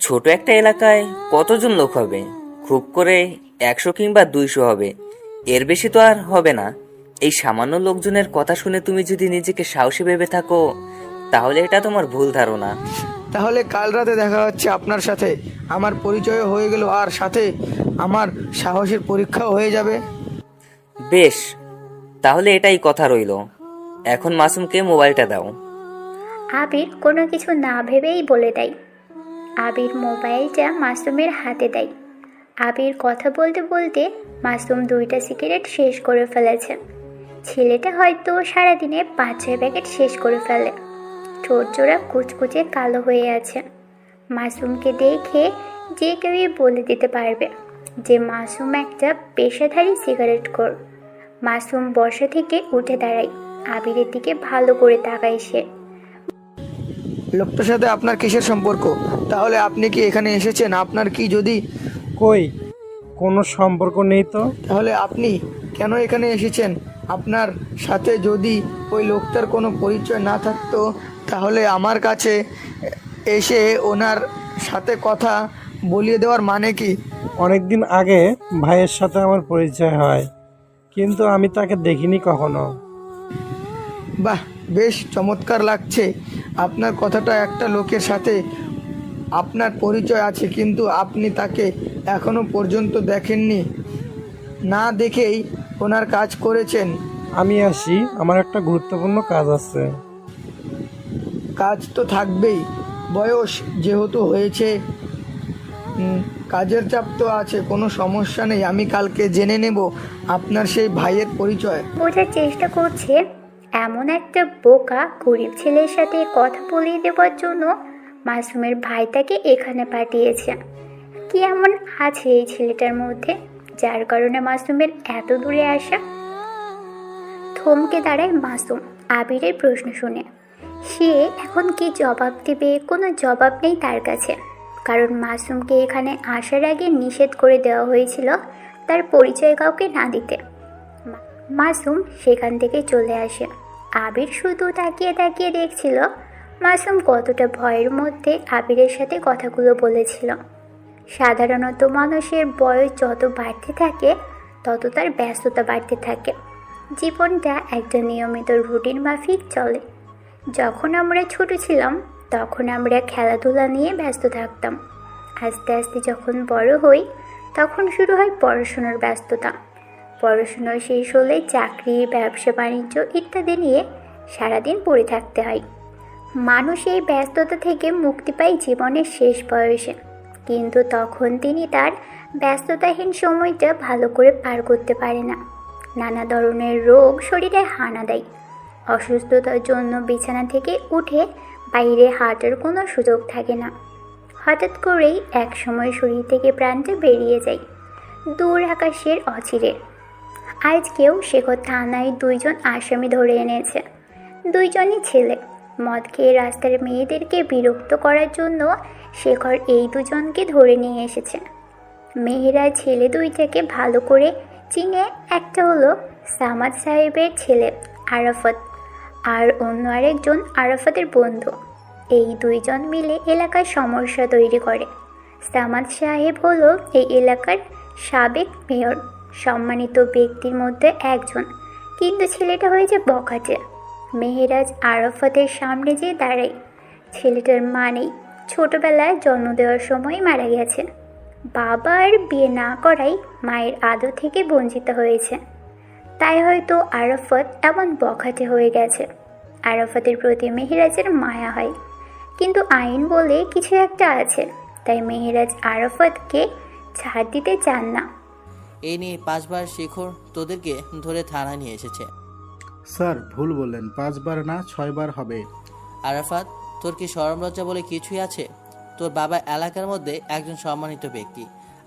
ছোট একটা এলাকায় কতজন লোক হবে? খুব করে 100 কিংবা 200 হবে, এর বেশি তো আর হবে না। এই সামান্য লোকজনের কথা শুনে তুমি যদি নিজেকে সাহসী ভেবে থাকো তাহলে এটা তোমার ভুল ধারণা। তাহলে কাল রাতে দেখা হচ্ছে আপনার সাথে, আমার পরিচয় হয়ে গেল, আর সাথে আমার সাহসের পরীক্ষাও হয়ে যাবে। বেশ, তাহলে এটাই কথা রইল। এখন মাসুমকে মোবাইলটা দাও। আবির কোনো কিছু না ভেবেই বলে দেয়। আবির মোবাইলটা মাসুমের হাতে দেয়। আবির কথা বলতে বলতে মাসুম 2টা সিগারেট শেষ করে ফেলেছে। ছেলেটা হয়তো সারাদিনে 5-6 প্যাকেট শেষ করে ফেলে। ঠোঁট জোড়া কুচকুচে কালো হয়ে আছে। মাসুমকে দেখে যে কেউই বলে দিতে পারবে যে মাসুম একটা পেশাধারী সিগারেটখোর। মাসুম বসা থেকে উঠে দাঁড়ায়, আবিরের দিকে ভালো করে তাকায় সে। লোকটার সাথে আপনার কিসের সম্পর্ক? তাহলে আপনি কি এখানে এসেছেন? আপনার কি যদি? কই, কোনো সম্পর্ক নেই তো। তাহলে আপনি কেন এখানে এসেছেন? আপনার সাথে যদি ওই লোকটার কোনো পরিচয় না থাকতো তাহলে আমার কাছে এসে ওনার সাথে কথা বলিয়ে দেওয়ার মানে কি? অনেকদিন আগে ভাইয়ের সাথে আমার পরিচয় হয়, কিন্তু আমি তাকে দেখিনি কখনো। বাহ, বেশ চমৎকার লাগছে। আপনার কথাটা, একটা লোকের সাথে আপনার পরিচয় আছে কিন্তু আপনি তাকে এখনো পর্যন্ত দেখেননি, না দেখেই ওনার কাজ করেছেন। আমি আসি, আমার একটা গুরুত্বপূর্ণ কাজ আছে। কাজ তো থাকবেই, বয়স যেহেতু হয়েছে, কাজের চাপ তো আছে, কোনো সমস্যা নেই। আমি কালকে জেনে নেব আপনার সেই ভাইয়ের পরিচয়। বোঝার চেষ্টা করছে এমন একটা বোকা গরিব ছেলের সাথে কথা বলিয়ে দেওয়ার জন্য মাসুমের ভাই তাকে এখানে পাঠিয়েছে। কি এমন আছে এই ছেলেটার মধ্যে যার কারণে মাসুমের এত দূরে আসা? থমকে দাঁড়ায় মাসুম আবিরের প্রশ্ন শুনে। সে এখন কি জবাব দেবে? কোনো জবাব নেই তার কাছে, কারণ মাসুমকে এখানে আসার আগে নিষেধ করে দেওয়া হয়েছিল তার পরিচয় কাউকে না দিতে। মাসুম সেখান থেকে চলে আসে। আবির শুধু তাকিয়ে তাকিয়ে দেখছিল মাসুম কতটা ভয়ের মধ্যে আবিরের সাথে কথাগুলো বলেছিল। সাধারণত মানুষের বয়স যত বাড়তে থাকে তত তার ব্যস্ততা বাড়তে থাকে। জীবনটা একটা নিয়মিত রুটিন মাফিক চলে। যখন আমরা ছোট ছিলাম তখন আমরা খেলাধুলা নিয়ে ব্যস্ত থাকতাম। আস্তে আস্তে যখন বড় হই তখন শুরু হয় পড়াশোনার ব্যস্ততা। পড়াশোনা শেষ হলে চাকরি, ব্যবসা বাণিজ্য ইত্যাদি নিয়ে সারাদিন পড়ে থাকতে হয়। মানুষ এই ব্যস্ততা থেকে মুক্তি পায় জীবনের শেষ বয়সে, কিন্তু তখন তিনি তার ব্যস্ততাহীন সময়টা ভালো করে পার করতে পারে না। নানা ধরনের রোগ শরীরে হানা দেয়। অসুস্থতার জন্য বিছানা থেকে উঠে বাইরে হাঁটার কোনো সুযোগ থাকে না। হঠাৎ করেই এক সময় শরীর থেকে প্রাণটা বেরিয়ে যায় দূর আকাশের অচিরে। আজকেও শেখর থানায় 2জন আসামি ধরে এনেছে। 2জনই ছেলে। মদ খেয়ে রাস্তার মেয়েদেরকে বিরক্ত করার জন্য শেখর এই 2জনকে ধরে নিয়ে এসেছে। মেয়েরা ছেলে 2টাকে ভালো করে চিনে একটা হলো সামাদ সাহেবের ছেলে আরাফাত, আর অন্য আরেকজন আরাফাতের বন্ধু। এই দুইজন মিলে এলাকায় সমস্যা তৈরি করে। সামাদ সাহেব হলো এই এলাকার সাবেক মেয়র, সম্মানিত ব্যক্তির মধ্যে একজন, কিন্তু ছেলেটা হয়েছে বখাটে। মেহেরাজ আরাফাতের সামনে যেয়ে দাঁড়ায়। ছেলেটার মা নেই, ছোটবেলায় জন্ম দেওয়ার সময় মারা গেছে। বাবার বিয়ে না করাই মায়ের আদর থেকে বঞ্চিত হয়েছে, তাই হয়তো আরাফাত এমন বখাটে হয়ে গেছে। আরাফাতের প্রতি মেহেরাজের মায়া হয়, কিন্তু আইন বলে কিছু একটা আছে, তাই মেহেরাজ আরাফাতকে ছাড় দিতে চান না। এই নিয়ে 5 বার শেখর তোদেরকে ধরে থানায় নিয়ে এসেছে। স্যার ভুল বললেন, 5 বার না 6 বার হবে। আরাফাত, তোর কি শরম লজ্জা বলে কিছুই আছে? তোর বাবা এলাকার মধ্যে একজন সম্মানিত ব্যক্তি,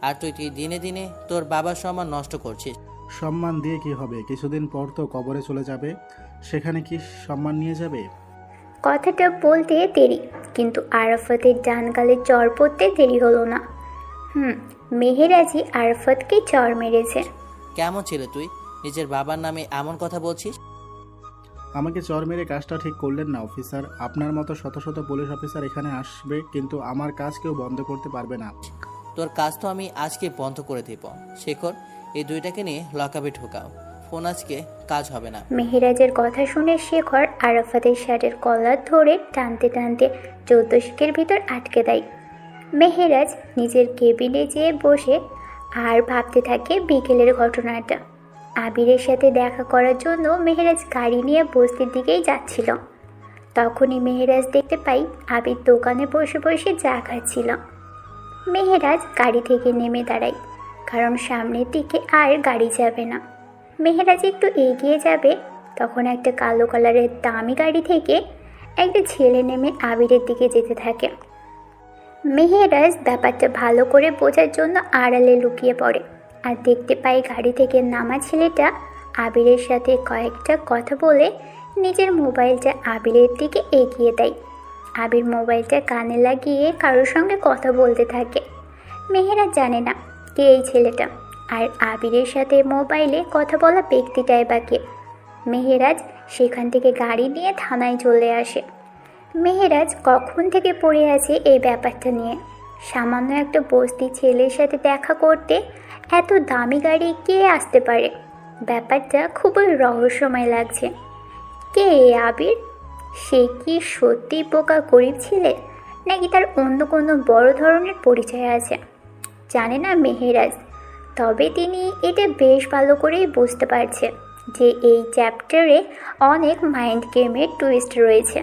আর তুই দিনে দিনে তোর বাবার সম্মান নষ্ট করছিস। সম্মান দিয়ে কি হবে? কিছুদিন পর তো কবরে চলে যাবে, সেখানে কি সম্মান নিয়ে যাবে? কথাটা বলতে দেরি, কিন্তু আরাফাতের ডান গালে চর পড়তে দেরি হলো না। মেহেরাজই আরাফাতকে চর মেরেছে। কেমন ছেলে তুই, নিজের বাবার নামে এমন কথা বলছিস? আমাকে চর মেরে কাজটা ঠিক করলেন না অফিসার। আপনার মতো শত শত পুলিশ অফিসার এখানে আসবে, কিন্তু আমার কাজ কেউ বন্ধ করতে পারবে না। তোর কাজ তো আমি আজকে বন্ধ করে দেব। শেখর, এই দুইটাকে নিয়ে লকআপে ঢোকাও, ফোন আজকে কাজ হবে না। মেহেরাজের কথা শুনে শেখর আরাফাতের শার্টের কলার ধরে টানতে টানতে 14 শিকের ভিতর আটকে দেয়। মেহেরাজ নিজের কেবিনে যেয়ে বসে আর ভাবতে থাকে বিকেলের ঘটনাটা। আবিরের সাথে দেখা করার জন্য মেহেরাজ গাড়ি নিয়ে বস্তির দিকেই যাচ্ছিল। তখনই মেহেরাজ দেখতে পাই আবির দোকানে বসে বসে চা খাচ্ছিল। মেহেরাজ গাড়ি থেকে নেমে দাঁড়ায়, কারণ সামনের দিকে আর গাড়ি যাবে না। মেহেরাজ একটু এগিয়ে যাবে, তখন একটা কালো কালারের দামি গাড়ি থেকে একটা ছেলে নেমে আবিরের দিকে যেতে থাকে। মেহেরাজ ব্যাপারটা ভালো করে বোঝার জন্য আড়ালে লুকিয়ে পড়ে, আর দেখতে পাই গাড়ি থেকে নামা ছেলেটা আবিরের সাথে কয়েকটা কথা বলে নিজের মোবাইলটা আবিরের দিকে এগিয়ে দেয়। আবির মোবাইলটা কানে লাগিয়ে কারোর সঙ্গে কথা বলতে থাকে। মেহেরাজ জানে না কে এই ছেলেটা, আর আবিরের সাথে মোবাইলে কথা বলা ব্যক্তিটাই বা কে। মেহেরাজ সেখান থেকে গাড়ি নিয়ে থানায় চলে আসে। মেহেরাজ কখন থেকে পড়ে আছে এই ব্যাপারটা নিয়ে। সামান্য একটা বস্তি ছেলের সাথে দেখা করতে এত দামি গাড়ি কে আসতে পারে? ব্যাপারটা খুবই রহস্যময় লাগছে। কে আবির? সে কি সত্যি বোকা গরিব ছেলে, নাকি তার অন্য কোনো বড় ধরনের পরিচয় আছে? জানে না মেহেরাজ, তবে তিনি এটা বেশ ভালো করেই বুঝতে পারছে যে এই চ্যাপ্টারে অনেক মাইন্ড গেমের টুইস্ট রয়েছে।